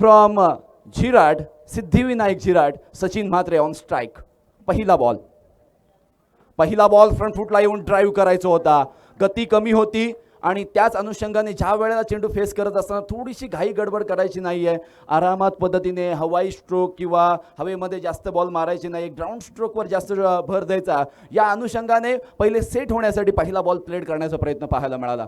From झिराट, सिद्धिविनायक झिराट, Sachin Mhatre on strike. पहिला बॉल फ्रंट फुटला येऊन ड्राईव्ह करायचा होता. गती कमी होती आणि त्याच अनुषंगाने ज्या वेळेला चेंडू फेस करत असताना थोडीशी घाई गडबड करायची नाही आहे. आरामात पद्धतीने हवाई स्ट्रोक किंवा हवेमध्ये जास्त बॉल मारायचे नाही, ग्राउंड स्ट्रोकवर जास्त भर द्यायचा. या अनुषंगाने पहिले सेट होण्यासाठी पहिला बॉल प्लेड करण्याचा प्रयत्न पाहायला मिळाला.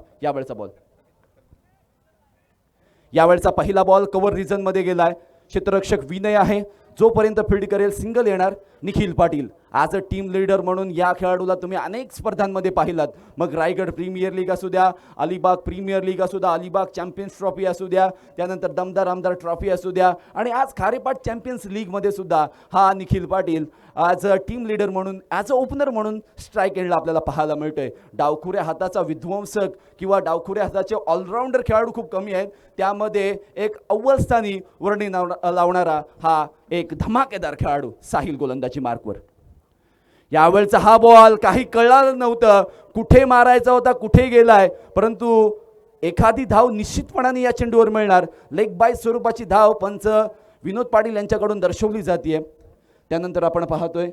यावेळचा पहिला बॉल कव्हर रिजनमध्ये गेलाय. क्षेत्ररक्षक विनय आहे, जोपर्यंत फील्ड करेल सिंगल येणार. Nikhil Patil as a team leader म्हणून या खेळाडूला तुम्ही अनेक स्पर्धांमध्ये पाहिलात. मग रायगड प्रीमियर लीग असू द्या, अलिबाग प्रीमियर लीग असू द्या, अलिबाग चॅम्पियन्स ट्रॉफी असू द्या, त्यानंतर दमदार आमदार ट्रॉफी असू द्या, आणि आज खारेपाट चॅम्पियन्स लीगमध्ये सुद्धा हा Nikhil Patil as a team leader म्हणून, ॲज अ ओपनर म्हणून स्ट्राईक एंडला आपल्याला पाहायला मिळतोय. डावखुऱ्या हाताचा विध्वंसक किंवा डावखुऱ्या हाताचे ऑलराऊंडर खेळाडू खूप कमी आहेत. त्यामध्ये एक अव्वल स्थानी वर्णी लावणारा हा एक धमाकेदार खेळाडू साहिल गोलंदाजी मार्कवर. यावेळचा हा बॉल काही कळलं नव्हतं, कुठे मारायचा होता, कुठे गेलाय, परंतु एखादी धाव निश्चितपणाने या चेंडूवर मिळणार. लेग बाय स्वरूपाची धाव पंच विनोद पाटील यांच्याकडून दर्शवली जाते. त्यानंतर आपण पाहतोय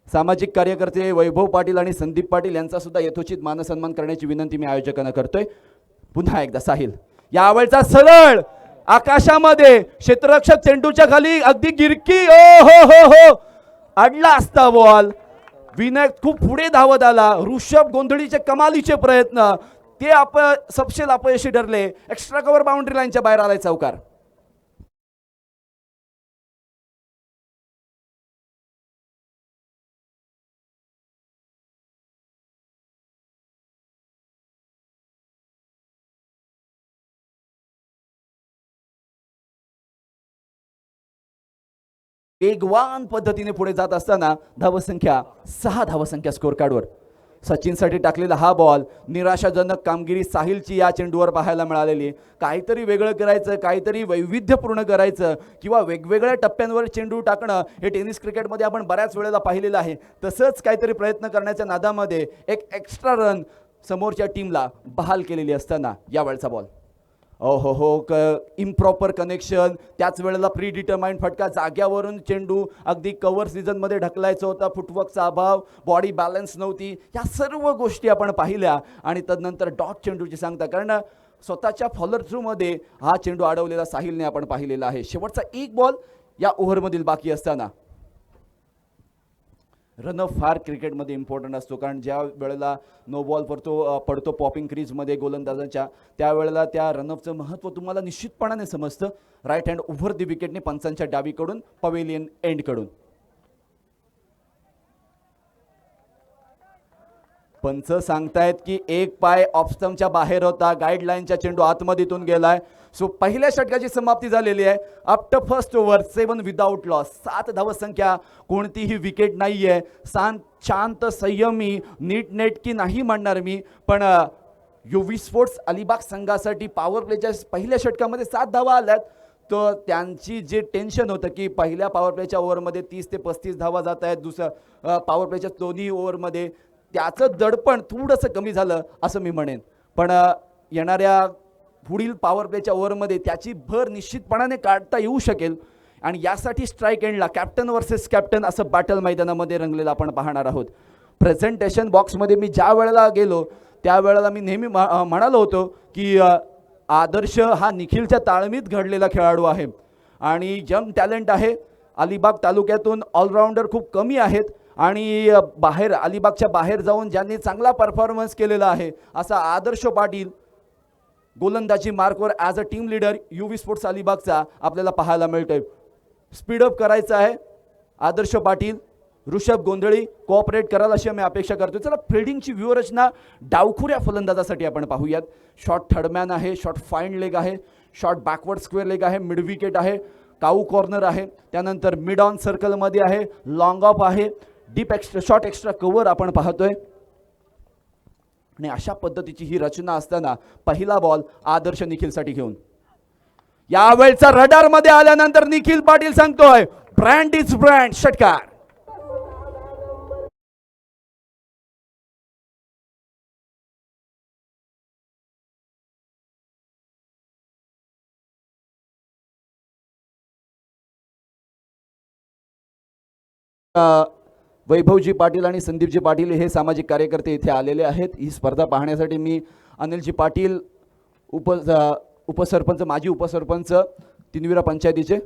सामाजिक कार्यकर्ते वैभव पाटील आणि संदीप पाटील यांचा सुद्धा यथोचित मानसन्मान करण्याची विनंती मी आयोजकांना करतोय. पुन्हा एकदा साहिल, यावेळचा सरळ आकाशामध्ये क्षेत्ररक्षक चेंडूच्या खाली अगदी गिरकी, ओ हो हो हो, अडला असता बॉल. विनय खूप पुढे धावत आला. ऋषभ गोंधळीचे कमालीचे प्रयत्न ते सपशेल अपयशी ठरले. एक्स्ट्रा कव्हर बाउंड्री लाईनच्या बाहेर आलाय चौकार. वेगवान पद्धतीने पुढे जात असताना धावसंख्या 6 धावसंख्या स्कोर कार्डवर. सचिनसाठी टाकलेला हा बॉल, निराशाजनक कामगिरी साहिलची या चेंडूवर पाहायला मिळालेली. काहीतरी वेगळं करायचं, काहीतरी वैविध्यपूर्ण करायचं किंवा वेगवेगळ्या टप्प्यांवर चेंडू टाकणं हे टेनिस क्रिकेटमध्ये आपण बऱ्याच वेळेला पाहिलेलं आहे. तसंच काहीतरी प्रयत्न करण्याच्या नादामध्ये एक एक्स्ट्रा रन समोरच्या टीमला बहाल केलेली असताना यावेळचा बॉल, ओ हो हो, इम्प्रॉपर कनेक्शन. त्याच वेळेला प्री डिटरमाइंड फटका, जाग्यावरून चेंडू अगदी कव्हर सीझनमध्ये ढकलायचा होता. फुटवर्कचा अभाव, बॉडी बॅलन्स नव्हती, या सर्व गोष्टी आपण पाहिल्या. आणि तदनंतर डॉट चेंडूची सांगता, कारण स्वतःच्या फॉलोअर थ्रूमध्ये हा चेंडू अडवलेला साहिलने आपण पाहिलेला आहे. शेवटचा एक बॉल या ओव्हरमधील बाकी असताना रनअप फार क्रिकेटमध्ये इम्पॉर्टंट असतो, कारण ज्या वेळेला नो बॉल पडतो पॉपिंग क्रीजमध्ये गोलंदाजांच्या, त्यावेळेला त्या रनअपचं महत्त्व तुम्हाला निश्चितपणाने समजतं. राईट हँड ओव्हर दी विकेटने पंचांच्या डावीकडून पवेलियन एंडकडून. पंच सांगतायत की एक पाय ऑफस्टम्पच्या बाहेर होता, गाईडलाईनच्या चेंडू आतमधून गेलाय. सो पहिल्या षटकाची समाप्ती झालेली आहे. After first over 7 without loss, 7 धावसंख्या, कोणतीही विकेट नाहीये. शांत संयमी नीटनेटकी नाही म्हणणार मी, पण युवी स्पोर्ट्स अलिबाग संघासाठी पॉवर प्लेच्या पहिल्या षटकामध्ये 7 धावा आल्यात. तर त्यांची जे टेन्शन होतं की पहिल्या पॉवर प्लेच्या ओव्हरमध्ये 30 ते 35 धावा जात आहेत, दुसऱ्या पॉवर प्लेच्या दोन्ही ओव्हरमध्ये, त्याचं दडपण थोडंसं कमी झालं असं मी म्हणेन. पण येणाऱ्या पुढील पॉवर प्लेच्या ओव्हरमध्ये त्याची भर निश्चितपणाने काढता येऊ शकेल. आणि यासाठी स्ट्राईक एंडला कॅप्टन वर्सेस कॅप्टन असं बॅटल मैदानामध्ये रंगलेलं आपण पाहणार आहोत. प्रेझेंटेशन बॉक्समध्ये मी ज्या वेळेला गेलो त्यावेळेला मी नेहमी म्हणालो होतो की आदर्श हा निखिलच्या ताळमीत घडलेला खेळाडू आहे आणि यंग टॅलेंट आहे. अलिबाग तालुक्यातून ऑलराऊंडर खूप कमी आहेत आणि बाहेर अलिबागच्या बाहेर जाऊन ज्यांनी चांगला परफॉर्मन्स केलेला आहे असा आदर्श पाटील गोलंदाजी मार्कवर as a team leader UV sports अलिबागचा आपल्याला पाहायला मिळतोय. स्पीडअप करायचं आहे आदर्श पाटील. ऋषभ गोंधळी कोऑपरेट कराल अशी आम्ही अपेक्षा करतो. चला फिल्डिंगची व्यूहरचना डावखुऱ्या फलंदाजासाठी आपण पाहूयात. शॉर्ट थर्डमॅन आहे, शॉर्ट फाईन लेग आहे, शॉर्ट बॅकवर्ड स्क्वेअर लेग आहे, मिड विकेट आहे, काऊ कॉर्नर आहे, त्यानंतर मिड ऑन सर्कलमध्ये आहे, लॉंग ऑफ आहे, deep extra short extra cover आपण पाहतोय. आणि अशा पद्धतीची ही रचना असताना पहिला बॉल आदर्श निखिलसाठी घेऊन यावेळचा रडारमध्ये आल्यानंतर निखिल पाटील सांगतोय ब्रँड इज ब्रँड, षटकार. वैभवजी पाटील आणि संदीपजी पाटील हे सामाजिक कार्यकर्ते इथे आलेले आहेत. ही स्पर्धा पाहण्यासाठी मी अनिलजी पाटील उपसरपंच माजी उपसरपंच तिनविरा पंचायतीचे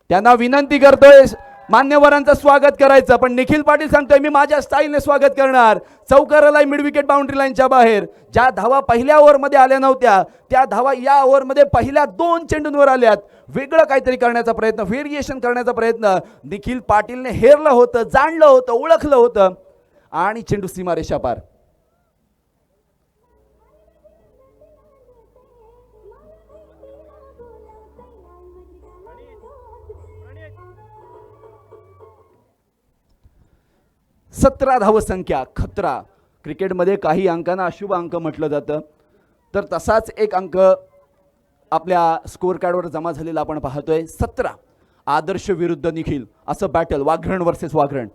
त्यांना विनंती करतोय मान्यवरांचं स्वागत करायचं. पण निखिल पाटील सांगतोय मी माझ्या स्टाईलने स्वागत करणार. चौकाराला मिड विकेट बाउंड्री लाईनच्या बाहेर ज्या धावा पहिल्या ओव्हरमध्ये आल्या नव्हत्या त्या धावा या ओव्हरमध्ये पहिल्या 2 चेंडूंवर आल्यात. वेगळं काहीतरी करण्याचा प्रयत्न, व्हेरिएशन करण्याचा प्रयत्न निखिल पाटीलने हेरलं होतं, जाणलं होतं, ओळखलं होतं आणि चेंडू सीमारेषा पार. सतरा धावसंख्या खतरा. क्रिकेटमध्ये काही अंकांना अशुभ अंक म्हटलं जातं, तर तसाच एक अंक आपल्या स्कोअर कार्डवर जमा झालेला आपण पाहतोय. 17. आदर्श विरुद्ध निखिल असं बॅटल, वाघरण वर्सेस वाघरण.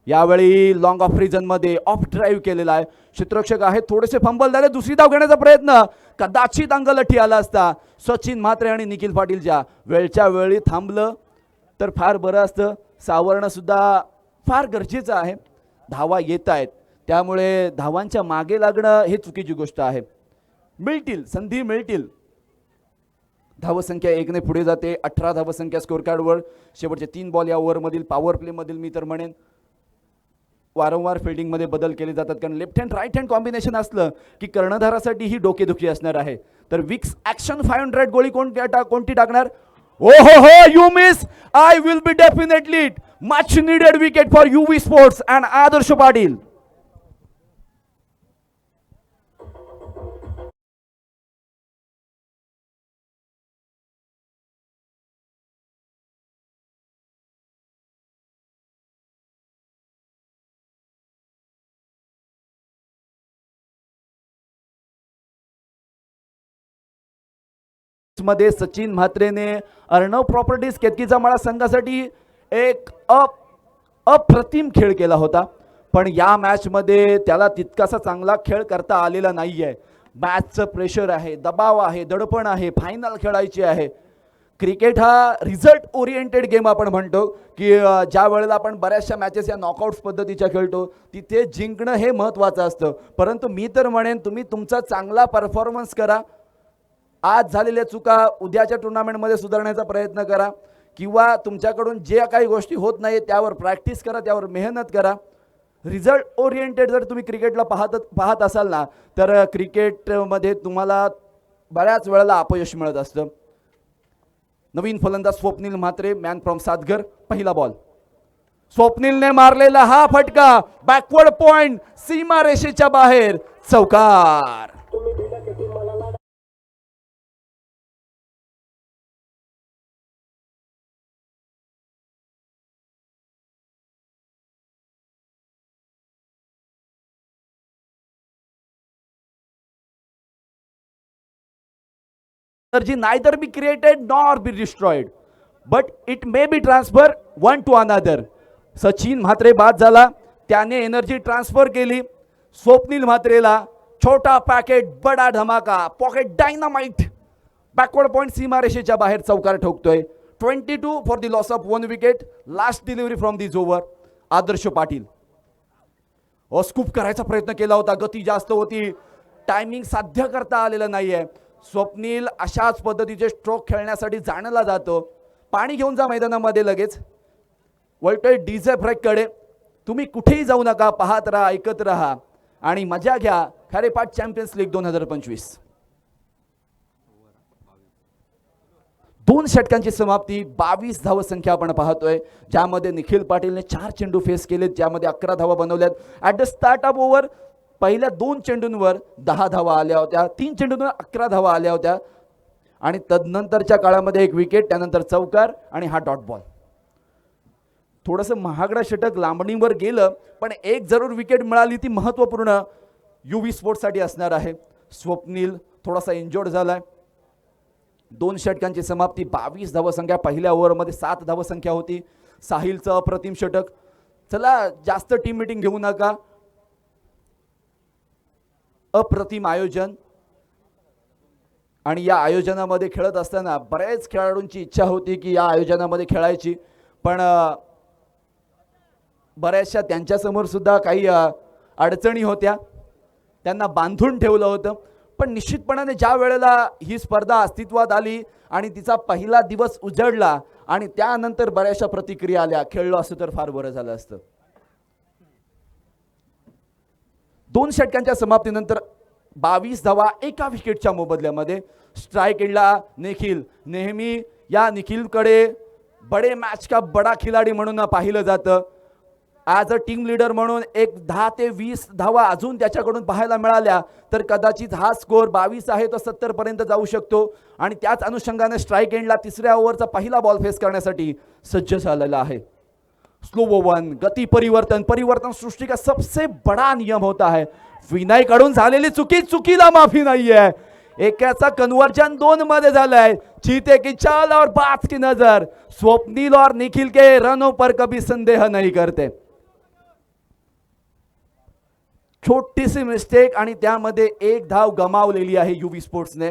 यावेळी लॉंग ऑफ रिजनमध्ये ऑफ ड्राईव्ह केलेला आहे. क्षेत्ररक्षक आहेत, थोडेसे फंबल झाले. दुसरी धाव घेण्याचा प्रयत्न, कदाचित अंगलठी आला असता. सचिन म्हात्रे आणि निखिल पाटीलच्या वेळच्या वेळी थांबलं तर फार बरं असतं. सावरणं सुद्धा फार गरजेचं आहे. धावा येत आहेत त्यामुळे धावांच्या मागे लागणं हे चुकीची गोष्ट आहे. मिळतील, संधी मिळतील. धावसंख्या 1ने पुढे जाते. 18 धावसंख्या स्कोअर कार्डवर. शेवटचे 3 बॉल या ओव्हरमधील पॉवर प्लेमधील मी तर म्हणेन वारंवार फिल्डिंगमध्ये बदल केले जातात, कारण left hand right hand combination असलं की कर्णधारासाठी ही डोकेदुखी असणार आहे. तर विक्स ॲक्शन 500 गोळी कोणती टाकणार? ओ हो, you miss. I will be definitely much needed wicket for UV sports and Adarsh Patil. मध्ये सचिन म्हात्रेने अर्णव प्रॉपर्टीज केतकीचा माळा संघासाठी एक अप्रतिम खेळ केला होता, पण या मॅच मध्ये त्याला तितकासा चांगला खेळ करता आलेला नाहीये. मॅचचं प्रेशर आहे, दबाव आहे, दडपण आहे, फायनल खेळायची आहे. क्रिकेट हा रिझल्ट ओरिएंटेड गेम आपण म्हणतो की ज्या वेळेला आपण बऱ्याचशा मॅचेस या नॉकआउट्स पद्धतीच्या खेळतो तिथे जिंकणं हे महत्त्वाचं असतं. परंतु मी तर म्हणेन तुम्ही तुमचा चांगला परफॉर्मन्स करा. आज झालेल्या चुका उद्याच्या टुर्नामेंटमध्ये सुधारण्याचा प्रयत्न करा, किंवा तुमच्याकडून जे काही गोष्टी होत नाही त्यावर प्रॅक्टिस करा, त्यावर मेहनत करा. रिझल्ट ओरिएंटेड जर तुम्ही क्रिकेटला पाहत असाल ना तर क्रिकेटमध्ये तुम्हाला बऱ्याच वेळेला अपयश मिळत असतं. नवीन फलंदाज स्वप्नील म्हात्रे, मॅन फ्रॉम सातघर. पहिला बॉल स्वप्नीलने मारलेला हा फटका, बॅकवर्ड पॉइंट, सीमा रेषेच्या बाहेर, चौकार. Energy neither be created nor be destroyed, but it may be transferred one to another. Sachin Mhatre बाद झाला, त्याने एनर्जी ट्रान्सफर केली. स्वप्नील म्हात्रेला छोटा पॅकेट बडा धमाका, पॉकेट डायनामाइट, बॅकवर्ड पॉइंट, सीमारेषेच्या बाहेर चौकार ठोकतोय. 22 for the loss of 1 wicket. Last delivery from this over. Adarsh Patil scoop करायचा प्रयत्न केला होता, गती जास्त होती, टायमिंग साध्य करता आलेलं नाहीये. स्वप्नील अशाच पद्धतीचे स्ट्रोक खेळण्यासाठी जाणला जातो. पाणी घेऊन जा मैदानामध्ये लगेच. वळतोय डीजे फ्रॅककडे. तुम्ही कुठेही जाऊ नका, पाहत राहा, ऐकत राहा आणि मजा घ्या. खारेपाट चॅम्पियन्स लीग 2025. 2 षटकांची समाप्ती. 22 धावसंख्या आपण पाहतोय, ज्यामध्ये निखिल पाटीलने 4 चेंडू फेस केलेत, ज्यामध्ये 11 धावा बनवल्यात. At the start of over पहिल्या 2 चेंडूंवर 10 धावा आल्या होत्या, 3 चेंडूंवर 11 धावा आल्या होत्या आणि तदनंतरच्या काळामध्ये 1 विकेट, त्यानंतर चौकार आणि हा डॉट बॉल. थोडंसं महागडा षटक लांबणीवर गेलं, पण एक जरूर विकेट मिळाली, ती महत्त्वपूर्ण UV स्पोर्ट्ससाठी असणार आहे. स्वप्नील थोडासा इंजर्ड झालाय. 2 षटकांची समाप्ती. 22 धावसंख्या. पहिल्या ओव्हरमध्ये 7 धावसंख्या होती. साहिलचं अप्रतिम षटक. चला जास्त टीम मीटिंग घेऊ नका. अप्रतिम आयोजन, आणि या आयोजनामध्ये खेळत असताना बऱ्याच खेळाडूंची इच्छा होती की या आयोजनामध्ये खेळायची, पण बऱ्याचशा त्यांच्यासमोर सुद्धा काही अडचणी होत्या, त्यांना बांधून ठेवलं होतं. पण निश्चितपणाने ज्या वेळेला ही स्पर्धा अस्तित्वात आली आणि तिचा पहिला दिवस उजळला आणि त्यानंतर बऱ्याचशा प्रतिक्रिया आल्या, खेळलो असतं तर फार बरं झालं असतं. 2 षटकांच्या समाप्तीनंतर 22 धावा एका विकेटच्या मोबदल्यामध्ये. स्ट्राईक एंडला निखिल. नेहमी या निखिलकडे बडे मॅच का बडा खिलाडी म्हणून पाहिलं जातं. ॲज अ टीम लीडर म्हणून एक 10 ते 20 धावा अजून त्याच्याकडून पाहायला मिळाल्या तर कदाचित हा स्कोर 22 आहे तो 70 पर्यंत जाऊ शकतो. आणि त्याच अनुषंगाने स्ट्राईक एंडला तिसऱ्या ओव्हरचा पहिला बॉल फेस करण्यासाठी सज्ज झालेला आहे. स्लो वन, गती परिवर्तन, परिवर्तन सृष्टि का सबसे बड़ा नियम होता है. विनय कडून झालेली चुकीला माफी नाहीये. एकाचा कन्वर्जन 2 मध्ये झालाय. चीते की चाल और बात की नजर स्वप्निल और निखिल के रनों पर कभी संदेह नहीं करते. छोटीशी मिस्टेक आणि त्यामध्ये एक धाव गमावलेली आहे युवी स्पोर्ट्सने.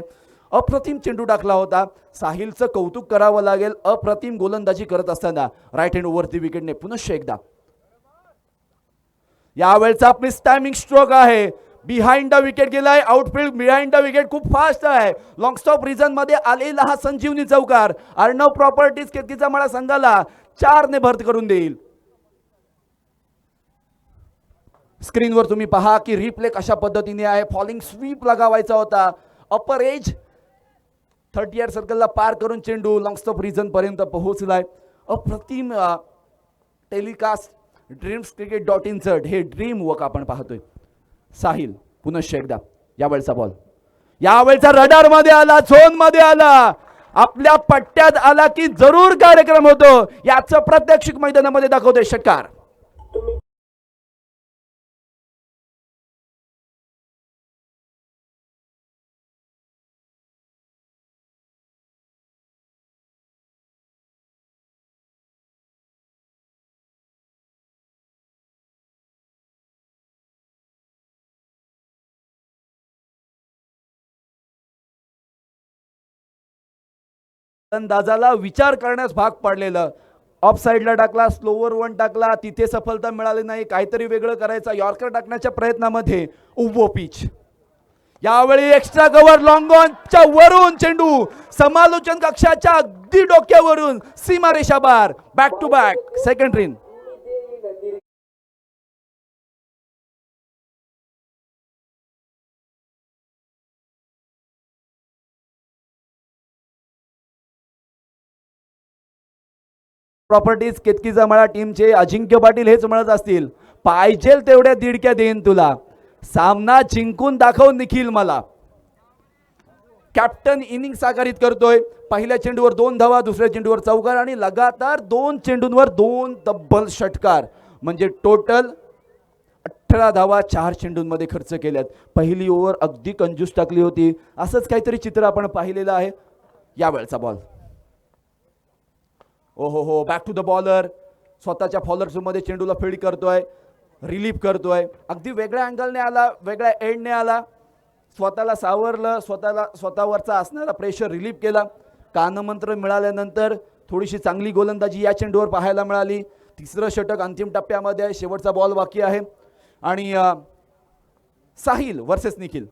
अप्रतिम चेंडू टाकला होता. साहिलचं कौतुक करावं लागेल. अप्रतिम गोलंदाजी करत असताना राईट हँड ओव्हरती विकेटने पुनश्च एकदा. यावेळचा मिस टायमिंग स्ट्रोक आहे. बिहाइंड द विकेट गेलाय. आउटफील्ड बिहाइंड द विकेट खूप फास्ट आहे. लॉंग स्टॉप रिजन मध्ये आलेला हा संजीवनी चौकार अर्णव प्रॉपर्टीज केतकीचा मला संघाला 4 ने भरत करून देईल. स्क्रीनवर तुम्ही पहा की रिप्ले कशा पद्धतीने आहे. फॉलिंग स्वीप लगावायचा होता. अपर एज 30 सर्कलला पार करून चेंडू लॉंग स्टॉप रिजन पर्यंत पोहोचलाय. अप्रतिम टेलिकास्ट dreamscricket.in हे ड्रीम वर्क आपण पाहतोय. साहिल पुनश्च एकदा. यावेळचा बॉल यावेळचा रडार मध्ये आला, झोन मध्ये आला, आपल्या पट्ट्यात आला की जरूर कार्यक्रम होतो. याचं प्रात्यक्षिक मैदानामध्ये दाखवतोय षटकार. फलंदाजाला विचार करण्यास भाग पाडलेलं. ऑफ साइडला टाकला, स्लोवर वन टाकला, तिथे सफलता मिळाली नाही. काहीतरी वेगळं करायचं. यॉर्कर टाकण्याच्या प्रयत्नामध्ये उभो पिच. यावेळी एक्स्ट्रा कव्हर लॉंग ऑनच्या वरून चेंडू समालोचन कक्षाच्या अगदी डोक्यावरून सीमारेषा बार. बॅक टू बॅक सेकंड रिन. प्रॉपर्टीज केतकीचा मला टीमचे अजिंक्य पाटील हेच म्हणत असतील, पाहिजे तेवढ्या दिडक्या देईन तुला. सामना जिंकून दाखव निखिल मला. कॅप्टन इनिंग साकारित करतोय. पहिल्या चेंडूवर 2 धावा, दुसऱ्या चेंडूवर चौकार आणि लगातार 2 चेंडूंवर 2 तब्बल षटकार. म्हणजे टोटल 18 धावा 4 चेंडूंमध्ये खर्च केल्यात. पहिली ओव्हर अगदी कंजूस टाकली होती. असंच काहीतरी चित्र आपण पाहिलेलं आहे. यावेळचा बॉल ओहो बॅक टू द बॉलर. स्वतःच्या फॉलर मध्ये चेंडूला फील्ड करतोय, रिलीफ करतोय. अगदी वेगळ्या अँगलने आला, वेगळ्या एंडने आला. स्वतःला सावरलं, स्वतःवरचा असणारा प्रेशर रिलीफ केला. कानमंत्र मिळाल्यानंतर थोडीशी चांगली गोलंदाजी या चेंडूवर पाहायला मिळाली. तिसरं षटक अंतिम टप्प्यामध्ये आहे. शेवटचा बॉल बाकी आहे आणि साहिल वर्सेस निखिल.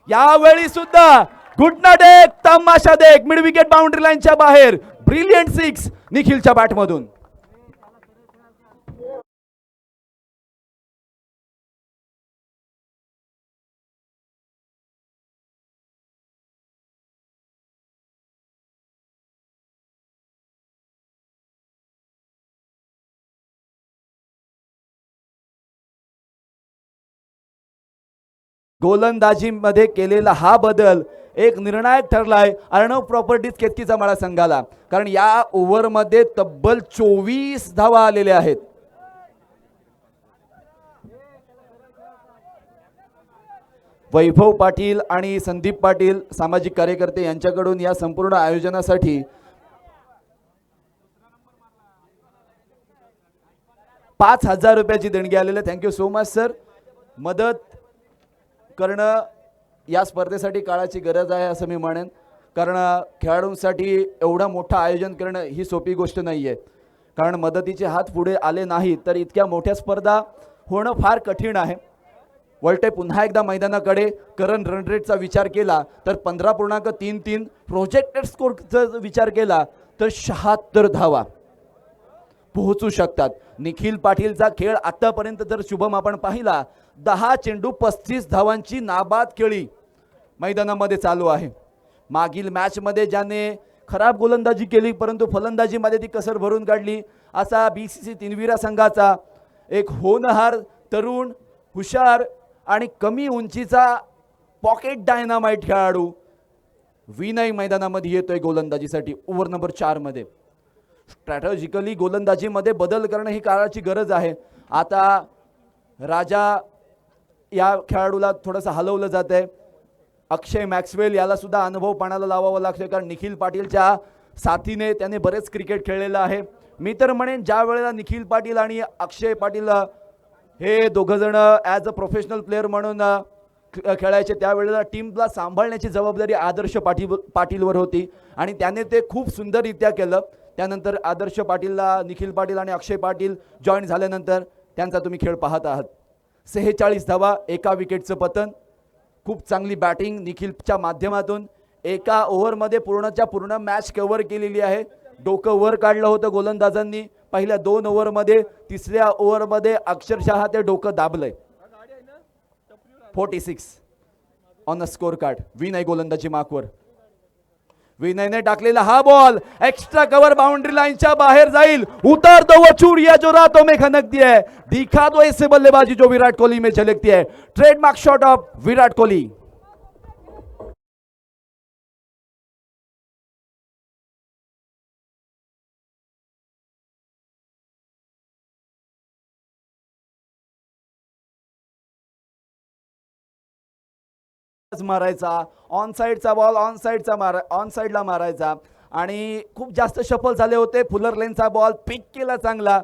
यावेळी सुद्धा घुटना टेक, तमाशा देख, मिड विकेट बाउंड्री लाईनच्या बाहेर. ब्रिलियंट 6 निखिलच्या बॅटमधून. गोलंदाजीमध्ये केलेला हा बदल एक निर्णायक ठरलाय अर्णव प्रॉपर्टीज केतकीचा माळा संघाला. कारण या ओव्हरमध्ये तब्बल 24 धावा आलेल्या आहेत. वैभव पाटील आणि संदीप पाटील सामाजिक कार्यकर्ते यांच्याकडून या संपूर्ण आयोजनासाठी 5000 रुपयाची देणगी आलेली. Thank you so much sir. मदत करणं या स्पर्धेसाठी काळाची गरज आहे असं मी म्हणेन. कारण खेळाडूंसाठी एवढं मोठं आयोजन करणं ही सोपी गोष्ट नाही आहे. कारण मदतीचे हात पुढे आले नाही तर इतक्या मोठ्या स्पर्धा होणं फार कठीण आहे. वळटे पुन्हा एकदा मैदानाकडे. करंट रन रेटचा विचार केला तर 15.33, प्रोजेक्टेड स्कोरचा विचार केला तर 76 धावा पोहोचू शकतात. निखिल पाटीलचा खेळ आतापर्यंत जर शुभम आपण पाहिला 10 चेंडू 35 धावांची नाबाद खेळी मैदानामध्ये चालू आहे. मागील मॅचमध्ये ज्याने खराब गोलंदाजी केली परंतु फलंदाजीमध्ये ती कसर भरून काढली असा BCC तिनविरा संघाचा एक होनहार तरुण हुशार आणि कमी उंचीचा पॉकेट डायनामाइट खेळाडू विनय मैदानामध्ये येतोय गोलंदाजीसाठी. ओव्हर नंबर 4 मध्ये स्ट्रॅटेजिकली गोलंदाजीमध्ये बदल करणं ही काळाची गरज आहे. आता राजा या खेळाडूला थोडंसं हलवलं जात आहे. अक्षय मॅक्सवेल याला सुद्धा अनुभव पाण्याला लावावा लागतो कारण निखिल पाटीलच्या साथीने त्याने बरेच क्रिकेट खेळलेलं आहे. मी तर म्हणेन ज्या वेळेला निखिल पाटील आणि अक्षय पाटील हे दोघंजण ॲज अ प्रोफेशनल प्लेअर म्हणून खेळायचे त्यावेळेला टीमला सांभाळण्याची जबाबदारी आदर्श पाटीलवर होती आणि त्याने ते खूप सुंदररित्या केलं. त्यानंतर आदर्श पाटीलला निखिल पाटील आणि अक्षय पाटील जॉईन झाल्यानंतर त्यांचा तुम्ही खेळ पाहत आहात. 46 धावा, एका विकेटचं पतन. खूप चांगली बॅटिंग निखिलच्या माध्यमातून. एका ओव्हरमध्ये पूर्णच्या पूर्ण मॅच कव्हर केलेली आहे. डोकं वर काढलं होतं गोलंदाजांनी पहिल्या 2 ओव्हरमध्ये. तिसऱ्या ओव्हरमध्ये अक्षरशः ते डोकं दाबलंय. 46 on the score card. Vinay गोलंदाजी मार्कवर. विनयने टाकलेला हा बॉल एक्स्ट्रा कव्हर बाउंड्री लाईनच्या बाहेर जाईल. उतार दो वो चूड़िया जो रातों में खनकती है, दिखा दो ऐसे बल्लेबाजी जो विराट कोहली में झलकती है. Trademark shot of Virat Kohli. मारायचा ऑन साइडचा बॉल ऑन साइडला मारायचा आणि खूप जास्त शफल झाले होते. फुलर लेनचा बॉल पिक केला चांगला.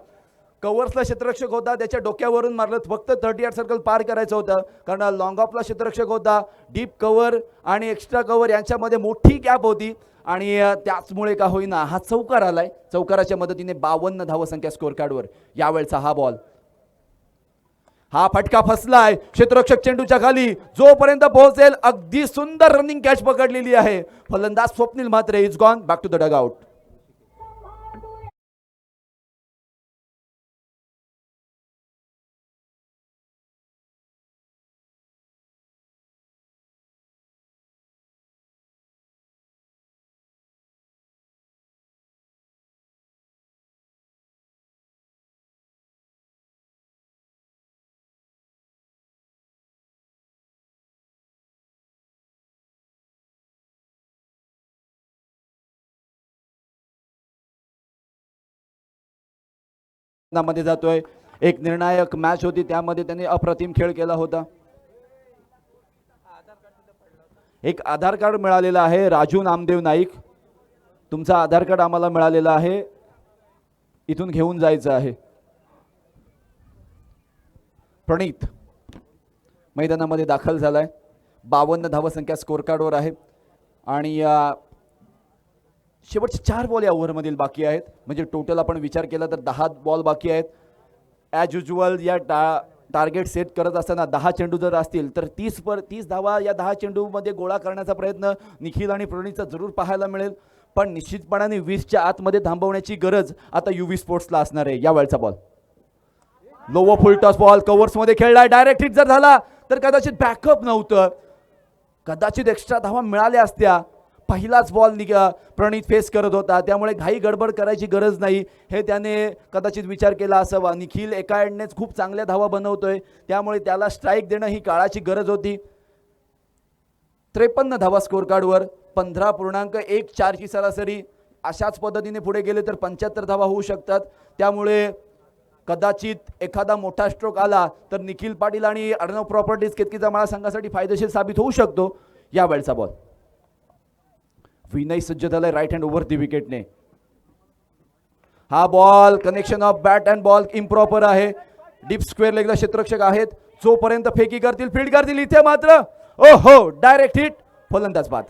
कव्हर्सला क्षेत्ररक्षक होता त्याच्या डोक्यावरून मारलं. फक्त 38 सर्कल पार करायचं होतं कारण लॉंग ऑफला क्षेत्ररक्षक होता. डीप कव्हर आणि एक्स्ट्रा कव्हर यांच्यामध्ये मोठी गॅप होती आणि त्याचमुळे का होईना हा चौकार आलाय. चौकाराच्या मदतीने 52 धावसंख्या स्कोर कार्डवर. यावेळचा हा बॉल हा फटका फसलाय. क्षेत्ररक्षक चेंडूच्या खाली जोपर्यंत पोहोचेल अगदी सुंदर रनिंग कॅच पकडलेली आहे. फलंदाज Swapnil Mhatre is gone back to the dugout. मध्ये जातोय. एक निर्णायक मॅच होती त्यामध्ये त्यांनी अप्रतिम खेळ केला होता. एक आधार कार्ड मिळालेला आहे. राजू नामदेव नाईक तुमचा आधार कार्ड आम्हाला मिळालेला आहे. इथून घेऊन जायचं आहे. प्रणीत मैदानामध्ये दाखल झालाय. 52 धावसंख्या स्कोर कार्डवर आहे आणि शेवटचे 4 बॉल या ओव्हरमधील बाकी आहेत. म्हणजे टोटल आपण विचार केला तर 10 बॉल बाकी आहेत. ॲज युजल या टार्गेट सेट करत असताना 10 चेंडू जर असतील तर 30 धावा या 10 चेंडूमध्ये गोळा करण्याचा प्रयत्न निखिल आणि प्रणीतचा जरूर पाहायला मिळेल. पण निश्चितपणाने 20च्या आतमध्ये थांबवण्याची गरज आता UV स्पोर्ट्सला असणार आहे. या वेळचा ball lower full toss ball कव्हर्समध्ये खेळलाय. डायरेक्ट हिट जर झाला तर कदाचित बॅकअप नव्हतं. कदाचित एक्स्ट्रा धावा मिळाल्या असत्या. पहिलाच बॉल प्रणीत फेस करत होता त्यामुळे घाई गडबड करायची गरज नाही हे त्याने कदाचित विचार केला असावा. निखिल एका एंडनेच खूप चांगल्या धावा बनवतोय त्यामुळे त्याला स्ट्राईक देणं ही काळाची गरज होती. 53 धावा स्कोर कार्डवर. 15.14 ची सरासरी. अशाच पद्धतीने पुढे गेले तर 75 धावा होऊ शकतात. त्यामुळे कदाचित एखादा मोठा स्ट्रोक आला तर निखिल पाटील आणि अर्णव प्रॉपर्टीज केतकीचा माळा संघासाठी फायदेशीर साबित होऊ शकतो. या वेळचा बॉल विनय सज्ज झालाय राईट हँड ओव्हर दी विकेटने. हा ball connection of bat and ball improper आहे. डीप स्क्वेअर लेगला क्षेत्ररक्षक आहेत. जोपर्यंत फेकी करतील फील्ड करतील इथे मात्र ओहो डायरेक्ट हिट. फलंदाज बाद.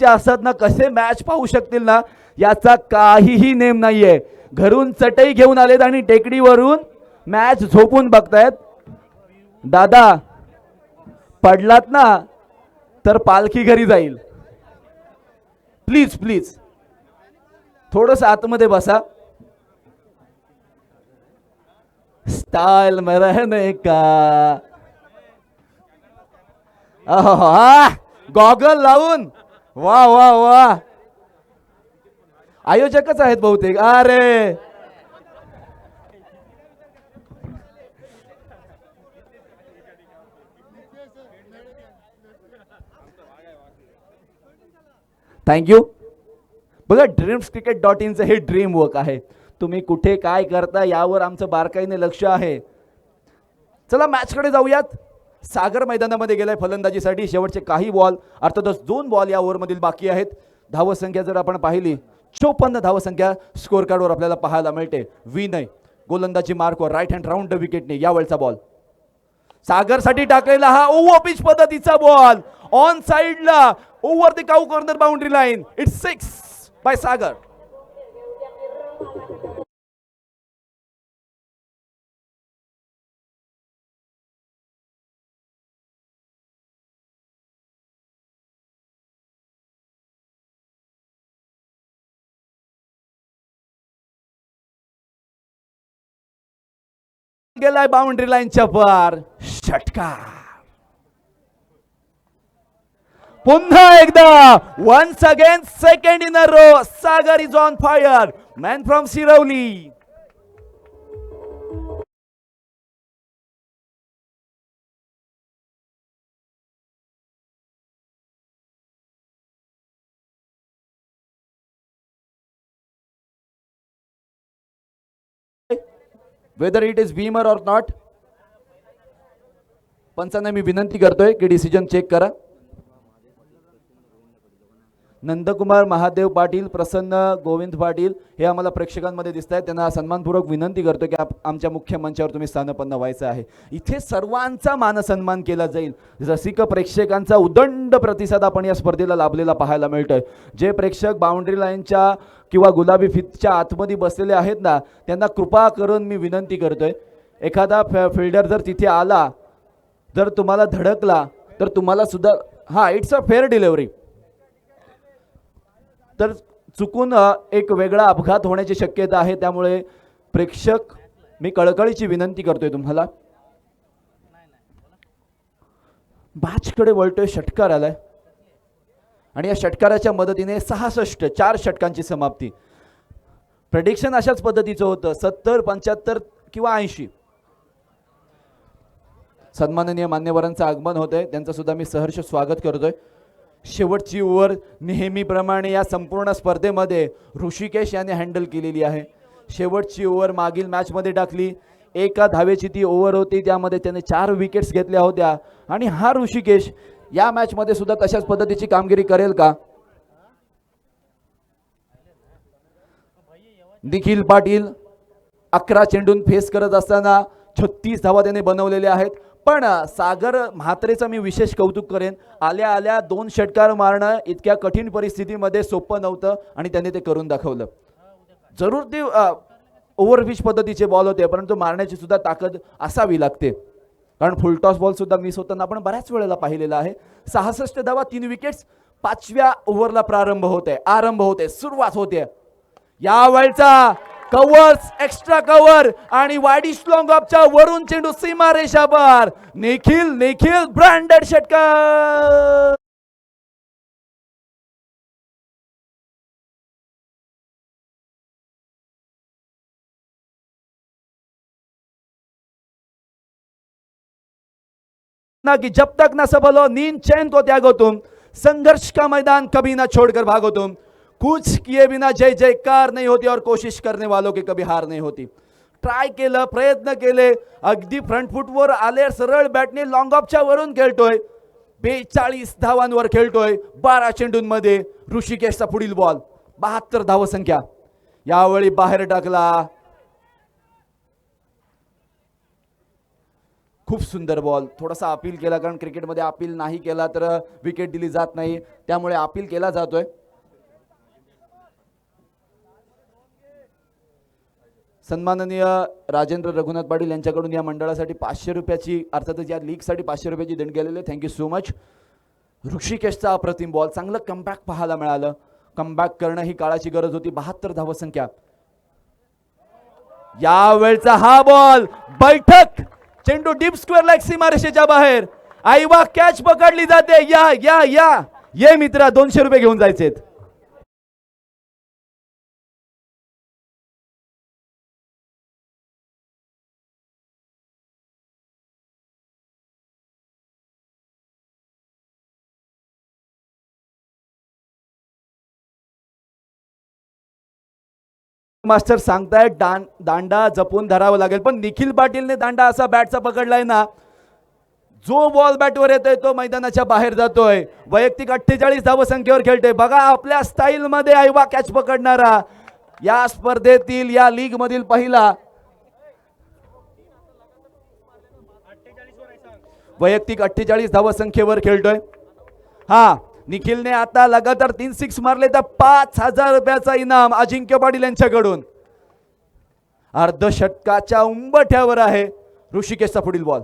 घरचे असतात ना कसे मॅच पाहू शकतील ना याचा काहीही नेम नाहीये. घरून चटई घेऊन आलेत आणि टेकडीवरून मॅच झोपून बघतायत. दादा पडलात ना तर पालखी घरी जाईल. प्लीज प्लीज थोडस आतमध्ये बसा. स्टाइल में रहने का. गॉगल लावून वा वा वा. आयोजकच आहेत बहुतेक. अरे थँक्यू. बघा dreamscricket.in हे ड्रीम वर्क आहे. तुम्ही कुठे काय करता यावर आमचं बारकाईने लक्ष आहे. चला मॅचकडे जाऊयात. सागर मैदानामध्ये गेलाय फलंदाजीसाठी. शेवटचे काही बॉल अर्थातच 2 बॉल या ओव्हरमधील बाकी आहेत. धावसंख्या जर आपण पाहिली 54 धावसंख्या स्कोर कार्डवर आपल्याला पाहायला मिळते. विनय गोलंदाजी मार्कवर राईट हँड राऊंड द विकेटने. यावेळचा बॉल सागरसाठी टाकलेला हा ओव्हर पिच पद्धतीचा बॉल ऑन साइडला over the cow corner boundary line. It's 6 by Sagar. गेलाय बाउंड्री लाईनच्या पार. षटकार. पुन्हा एकदा once again second in a row. Sagar is on fire. Man from Sirwali. Whether it is beamer or not. पंचांना मी विनंती करतोय की डिसिजन चेक करा. नंदकुमार महादेव पाटील, प्रसन्न गोविंद पाटील हे आम्हाला प्रेक्षकांमध्ये दिसत आहेत. त्यांना सन्मानपूर्वक विनंती करतो की आमच्या मुख्य मंचावर तुम्ही स्थानपन्न व्हायचं आहे. इथे सर्वांचा मानसन्मान केला जाईल. रसिक प्रेक्षकांचा उदंड प्रतिसाद आपण या स्पर्धेला लाभलेला पाहायला मिळतोय. जे प्रेक्षक बाउंड्री लाईनच्या किंवा गुलाबी फितच्या आतमध्ये बसलेले आहेत ना त्यांना कृपा करून मी विनंती करतोय एखादा फिल्डर जर तिथे आला जर तुम्हाला धडकला तर तुम्हाला सुद्धा इट्स अ फेअर डिलिव्हरी. तर चुकून एक वेगळा अपघात होण्याची शक्यता आहे. त्यामुळे प्रेक्षक मी कळकळीची विनंती करतोय तुम्हाला. बाजकडे वळतोय. षटकार आलाय आणि या षटकाराच्या मदतीने 66 4 षटकांची समाप्ती. प्रेडिक्शन अशाच पद्धतीचं होतं 70 75 किंवा 80. सन्माननीय मान्यवरांचं आगमन होत आहे. त्यांचं सुद्धा मी सहर्ष स्वागत करतोय. शेवटची ओव्हर नेहमीप्रमाणे या संपूर्ण स्पर्धेमध्ये ऋषिकेश याने हँडल केलेली आहे. शेवटची ओव्हर मागील मॅचमध्ये टाकली. एका धावेची ती ओव्हर होती. त्यामध्ये त्याने 4 विकेट्स घेतल्या होत्या आणि हा ऋषिकेश या मॅचमध्ये सुद्धा तशाच पद्धतीची कामगिरी करेल का. निखिल पाटील 11 चेंडून फेस करत असताना 36 धावा त्याने बनवलेल्या आहेत. पण सागर म्हात्रेचं मी विशेष कौतुक करेन. आल्या आल्या 2 षटकार मारणं इतक्या कठीण परिस्थितीमध्ये सोपं नव्हतं आणि त्याने ते करून दाखवलं. जरूर ते ओव्हरपिच पद्धतीचे बॉल होते परंतु मारण्याची सुद्धा ताकद असावी लागते. कारण फुलटॉस बॉल सुद्धा मिस होताना आपण बऱ्याच वेळेला पाहिलेला आहे. 66 धावा 3 विकेट्स. 5व्या ओव्हरला आरंभ होते सुरुवात होते. यावेळचा कव्हर्स एक्स्ट्रा कव्हर आणि वाईडिश लॉंग ऑफच्या वरून चेंडू सीमा रेषा पार. निखिल ब्रँडेड षटकार. ना कि जब तक न सबलो नींद चैन को त्यागो तुम. संघर्ष का मैदान कभी ना छोड़कर भागो तुम. कुछ किए बिना जय जयकार नहीं होती और कोशिश करने वालों की कभी हार नहीं होती. ट्राय केलं प्रयत्न केले अगदी फ्रंट फुटवर आले सरळ बॅटने लॉंग ऑफच्या वरून खेळतोय. 42 धावांवर खेळतोय 12 चेंडूंमध्ये. ऋषिकेशचा पुढील बॉल 72 धावसंख्या. यावेळी बाहेर टाकला. खूप सुंदर बॉल, थोडासा अपील केला, कारण क्रिकेटमध्ये अपील नाही केला तर विकेट दिली जात नाही, त्यामुळे अपील केला जातोय. सन्माननीय राजेंद्र रघुनाथ पाटील यांच्याकडून या मंडळासाठी 500 रुपयाची, अर्थातच या लीगसाठी 500 रुपयाची देणगी आलेली आहे. Thank you so much. ऋषिकेशचा अप्रतिम बॉल, चांगलं कमबॅक पाहायला मिळालं. कमबॅक करणं ही काळाची गरज होती. 72 धावसंख्या. यावेळचा हा बॉल बैठक, चेंडू डीप स्क्वेअर लेग सीमारेषेच्या बाहेर. आईवा कॅच पकडली जाते. या या या ये मित्रा, 200 रुपये घेऊन जायचेत. मास्टर सांगताय दांडा जपून धरावा लागेल, पण निखिल पाटीलने दांडा असा बॅटचा पकडलाय ना, जो बॉल बॅटवर येतोय तो मैदानाच्या बाहेर जातोय. वैयक्तिक 48 धावसंख्येवर खेळतोय. बघा आपल्या स्टाईल मध्ये आईवा कॅच पकडणारा या स्पर्धेतील, या लीग मधील पहिला. वैयक्तिक 48 धावसंख्येवर खेळतोय. हा, निखिलने आता लगातार 3 सिक्स मारले तर 5000 रुपयाचा इनाम अजिंक्य पाटील यांच्याकडून. अर्धषटकाच्या उंबरठ्यावर आहे ऋषिकेशचा पुढील बॉल.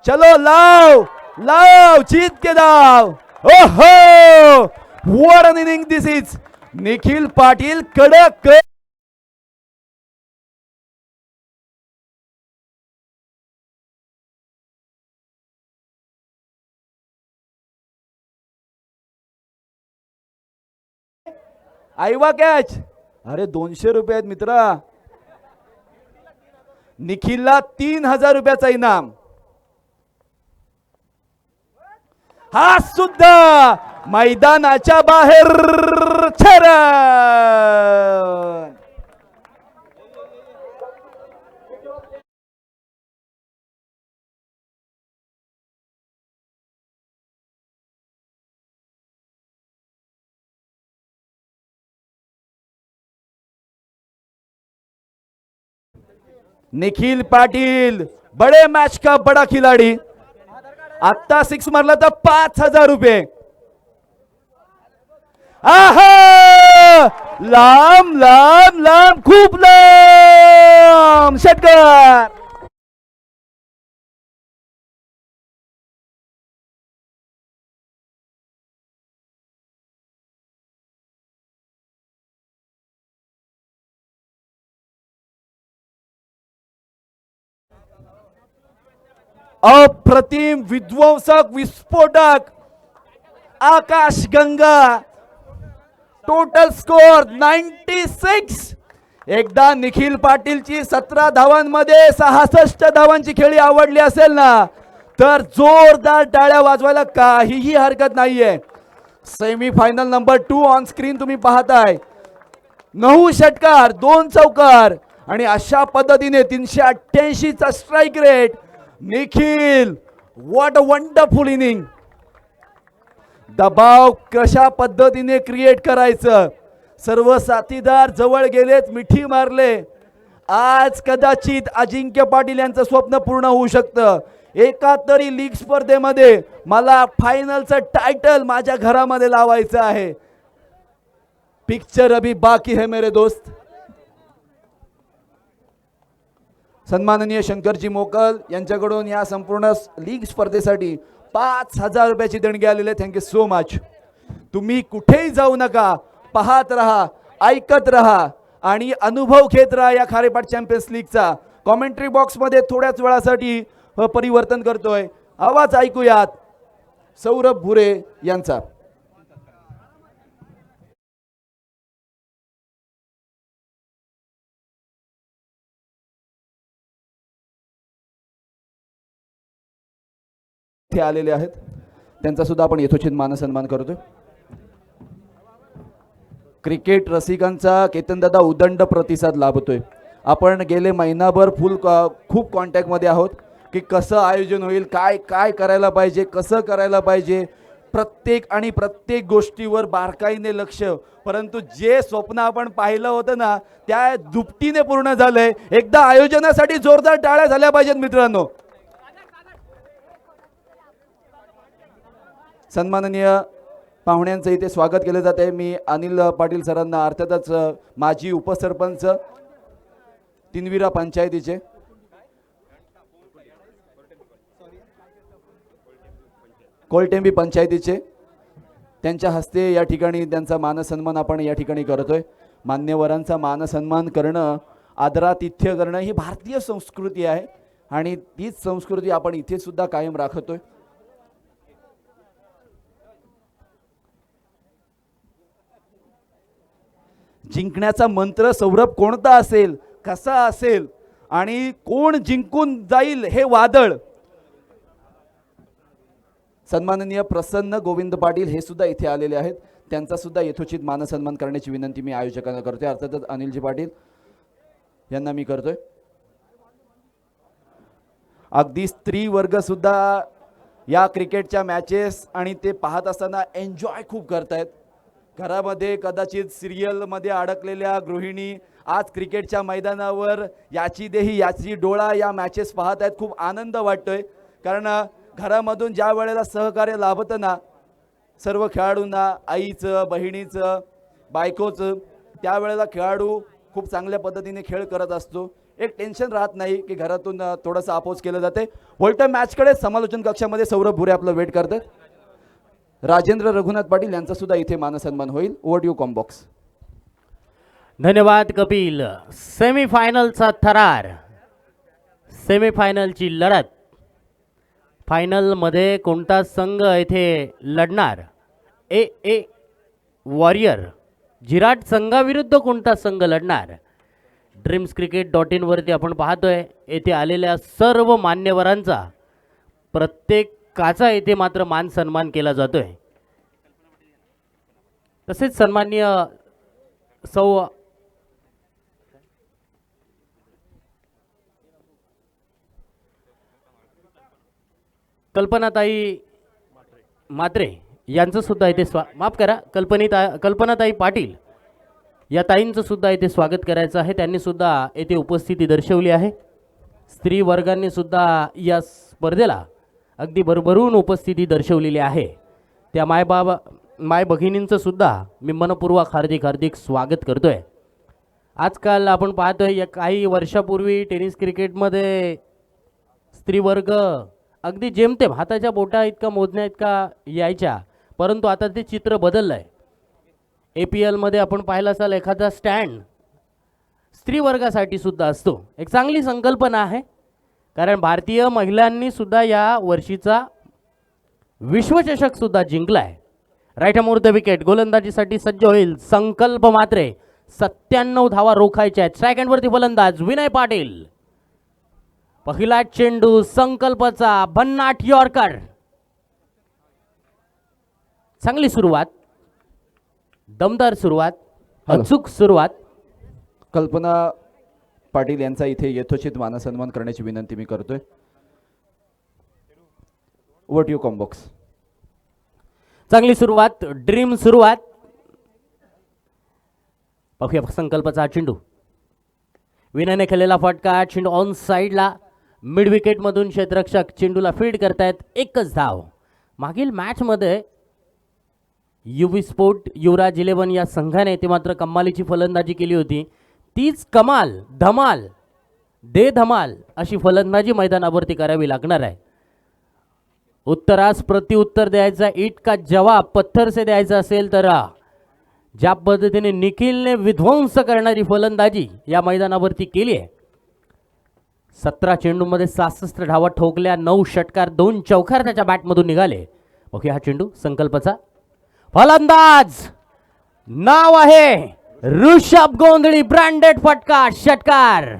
चलो लाव लाव, जीत के दाव. ओहो, what an inning this is. Nikhil Patil कडक. आईवा कॅच. अरे 200 रुपये आहेत मित्रा. निखिलला 3000 रुपयाचा इनाम. हा सुद्धा मैदानाच्या बाहेर. छरण. निखिल पाटील बड़े मैच का बड़ा खिलाड़ी. आता 6 मारला तर 5000 रुपये. आहा, लांब लांब लांब, खूप लांब षटकार. अप्रतिम, विध्वंसक, विस्फोटक, आकाश गंगा. Total score 96. एकदा निखिल पाटीलची 17 धावांमध्ये 66 धावांची खेळी आवडली असेल ना, तर जोरदार टाळ्या वाजवायला काहीही हरकत नाहीये. सेमीफायनल नंबर 2 ऑन स्क्रीन तुम्ही पाहताय. 9 षटकार, 2 चौकार आणि अशा पद्धतीने 388 चा strike rate. Nikhil, what a wonderful inning. दबाव कशा पद्धतीने क्रिएट करायचं. सर्व साथीदार जवळ गेलेत, मिठी मारले. आज कदाचित अजिंक्य पाटील यांचं स्वप्न पूर्ण होऊ शकतं. एका तरी लीग स्पर्धेमध्ये मला फायनलचं टायटल माझ्या घरामध्ये लावायचं आहे. पिक्चर अभी बाकी है मेरे दोस्त. सन्माननीय शंकरजी मोकल यांच्याकडून या संपूर्ण लीग स्पर्धेसाठी 5000 रुपयाची देणगी आलेली आहे. Thank you so much. तुम्ही कुठेही जाऊ नका, पाहत रहा, ऐकत रहा आणि अनुभव घेत रहा या खारेपाट चॅम्पियन्स लीगचा. कॉमेंट्री बॉक्समध्ये थोड्याच वेळासाठी परिवर्तन करतोय. आवाज ऐकूयात सौरभ भुरे यांचा. ते आलेले आहेत, त्यांचा सुद्धा आपण यथोचित मानसन्मान करतोय. क्रिकेट रसिकांचा केतनदादा उदंड प्रतिसाद लाभतोय. आपण गेले महिनाभर खूप कॉन्टॅक्टमध्ये आहोत की कसं आयोजन होईल, काय काय करायला पाहिजे, कसं करायला पाहिजे. प्रत्येक गोष्टीवर बारकाईने लक्ष. परंतु जे स्वप्न आपण पाहिलं होतं ना, त्या दुपटीने पूर्ण झालंय. एकदा आयोजनासाठी जोरदार टाळ्या झाल्या पाहिजेत मित्रांनो. सन्माननीय पाहुण्यांचं इथे स्वागत केलं जात आहे. मी अनिल पाटील सरांना अर्थातच माजी उपसरपंच तिनविरा पंचायतीचे कोलटेंबी पंचायतीचे त्यांच्या हस्ते या ठिकाणी त्यांचा मानसन्मान आपण या ठिकाणी करतोय. मान्यवरांचा मानसन्मान करणं, आदरातिथ्य करणं ही भारतीय संस्कृती आहे आणि तीच संस्कृती आपण इथे सुद्धा कायम राखतोय. जिंकण्याचा मंत्र सौरभ कोणता असेल, कसा असेल आणि कोण जिंकून जाईल हे वादळ. सन्माननीय प्रसन्न गोविंद पाटील हे सुद्धा इथे आलेले आहेत. त्यांचा सुद्धा यथोचित मानसन्मान करण्याची विनंती मी आयोजकांना करतोय. अर्थातच अनिलजी पाटील यांना मी करतोय. अगदी स्त्री वर्ग सुद्धा या क्रिकेटच्या मॅचेस आणि ते पाहत असताना एन्जॉय खूप करतायत. घरामध्ये कदाचित सिरियलमध्ये अडकलेल्या गृहिणी आज क्रिकेटच्या मैदानावर याची देही याची डोळा या मॅचेस पाहत आहेत. खूप आनंद वाटतोय कारण घरामधून ज्या वेळेला सहकार्य लाभतं ना सर्व खेळाडूंना, आईचं, बहिणीचं, बायकोचं, त्यावेळेला खेळाडू खूप चांगल्या पद्धतीने खेळ करत असतो. एक टेन्शन राहत नाही की घरातून थोडंसं अपोज केलं जाते. उलट मॅचकडे समालोचन कक्षामध्ये सौरभ भुरे आपलं वेट करतात. राजेंद्र रघुनाथ पाटील यांचा सुद्धा इथे मानसन्मान होईल. Over to you combox. धन्यवाद कपिल. सेमीफायनलचा थरार, सेमीफायनलची लढत. फायनलमध्ये कोणता संघ येथे लढणार? ए वॉरियर जिराट संघाविरुद्ध कोणता संघ लढणार? dreamscricket.in वरती आपण पाहतोय येथे आलेल्या सर्व मान्यवरांचा प्रत्येकाचा येथे मात्र मान सन्मान केला जातोय. तसेच सन्माननीय सौ कल्पनाताई मात्रे यांचं सुद्धा इथे माफ करा कल्पनाताई पाटील या ताईंचं सुद्धा इथे स्वागत करायचं आहे. त्यांनी सुद्धा येथे उपस्थिती दर्शवली आहे. स्त्री वर्गांनी सुद्धा या स्पर्धेला अगदी भरभरून उपस्थिती दर्शवलेली आहे. त्या माय भगिनींचं सुद्धा मी मनपूर्वक हार्दिक स्वागत करतोय. आजकाल आपण पाहतोय या काही वर्षापूर्वी टेनिस क्रिकेटमध्ये स्त्री वर्ग अगदी जेमतेम हाताच्या बोटा इतका मोजण्या इतका यायच्या, परंतु आता ते चित्र बदललं आहे. APL मध्ये आपण पाहिलं असाल एखादा स्टँड स्त्री वर्गासाठी सुद्धा असतो. एक चांगली संकल्पना आहे कारण भारतीय महिलांनी सुद्धा या वर्षीचा विश्वचषक सुद्धा जिंकला आहे. राईट अमोर द विकेट गोलंदाजीसाठी सज्ज होईल संकल्प मात्रे. 97 धावा रोखायच्या आहेत. स्ट्राईक एंडवरती फलंदाज विनय पाटील. पहिला चेंडू संकल्पचा भन्नाट यॉर्कर. चांगली सुरुवात, दमदार सुरुवात, अचूक सुरुवात. कल्पना पाटील यांचा इथे यथोचित मानसन्मान करण्याची विनंती मी करतोय. Over to you combox. चांगली सुरुवात, ड्रीम सुरुवात. पाहूया संकल्पचा चेंडू. विनयने खेळलेला फटका. चेंडू ऑन साईडला. मिड विकेट मधून क्षेत्ररक्षक चेंडूला फील्ड करतायत. एकच धाव. मागील मॅच मध्ये युवी स्पोर्ट युवराज 11 या संघाने ते मात्र कमालीची फलंदाजी केली होती. तीच कमाल, धमाल, दे धमाल अशी फलंदाजी मैदानावरती करावी लागणार आहे. उत्तरास प्रत्युत्तर द्यायचा, ईट का जवाब पत्थर से द्यायचा असेल तर ज्या पद्धतीने निखिलने विध्वंस करणारी फलंदाजी या मैदानावरती केली आहे. 17 चेंडूमध्ये 66 धावा ठोकल्या. 9 षटकार, 2 चौकार त्याच्या बॅटमधून निघाले. ओके, हा चेंडू संकल्पचा. फलंदाज नाव आहे ऋषभ गोंधळी. ब्रँडेड फटका, षटकार.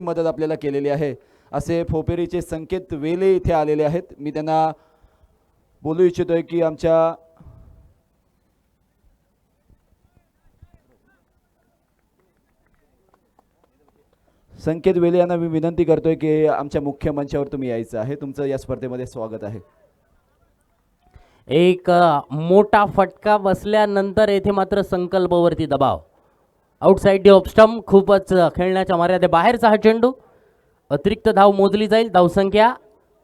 मदत आपल्याला केलेली आहे. असे फोपेरीचे संकेत वेले इथे आलेले आहेत. मी त्यांना बोलू इच्छितोय की आमच्या संकेत वेले यांना मी विनंती करतोय की आमच्या मुख्य मंचावर तुम्ही यायचं आहे. तुमचं या स्पर्धेमध्ये स्वागत आहे. एक मोठा फटका बसल्यानंतर येथे मात्र संकल्पवरती दबाव. आउटसाइड ऑफ स्टंप, खूपच खेळण्याच्या मर्यादेबाहेरचा हा चेंडू. अतिरिक्त धाव मोजली जाईल. धावसंख्या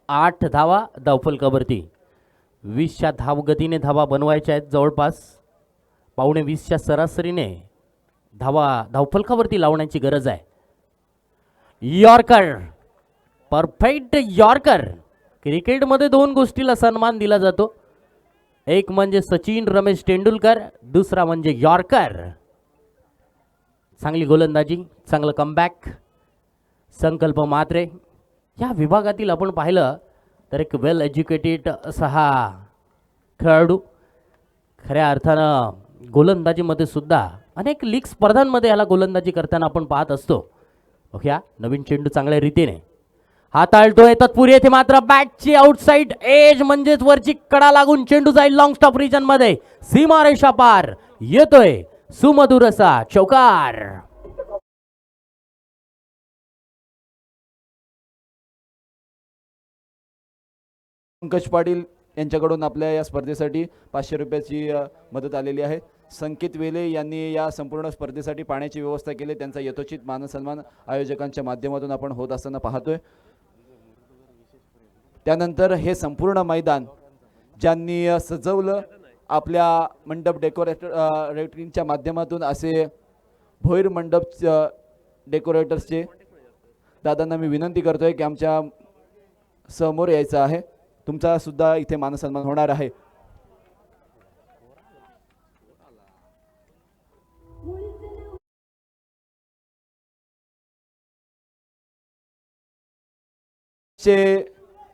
8 धावा धावफलकावरती. 20च्या धावगतीने धावा बनवायच्या आहेत. जवळपास 19:15च्या सरासरीने धावा धावफलकावरती लावण्याची गरज आहे. Yorker, perfect yorker. क्रिकेटमध्ये दोन गोष्टीला सन्मान दिला जातो, एक म्हणजे सचिन रमेश तेंडुलकर, दुसरा म्हणजे यॉर्कर. चांगली गोलंदाजी, चांगलं कमबॅक. संकल्प म्हात्रे या विभागातील आपण पाहिलं तर एक वेल एज्युकेटेड असा हा खेळाडू. खऱ्या अर्थानं गोलंदाजीमध्ये सुद्धा अनेक लीग स्पर्धांमध्ये याला गोलंदाजी करताना आपण पाहत असतो. ओके, नवीन चेंडू चांगल्या रीतीने हाताळतोय. तत्पूर्वी येथे मात्र बॅटची आउटसाइड एज म्हणजेच वरची कडा लागून चेंडू जाईल लॉंग स्टॉप रिजन मध्ये. सीमारेषा पार येतोय सुमधुर असा चौकार. पंकज पाटील यांच्याकडून आपल्या या स्पर्धेसाठी 500 रुपयाची मदत आलेली आहे. संकेत वेले यांनी या संपूर्ण स्पर्धेसाठी पाण्याची व्यवस्था केली. त्यांचा यथोचित मानसन्मान आयोजकांच्या माध्यमातून आपण होत असताना पाहतोय. त्यानंतर हे संपूर्ण मैदान ज्यांनी सजवलं आपल्या मंडप डेकोरेटिंगच्या माध्यमातून असे भोईर मंडप डेकोरेटर्सचे दादांना मी विनंती करतोय की आमच्या समोर यायचं आहे. तुमचा सुद्धा इथे मानसन्मान होणार आहे.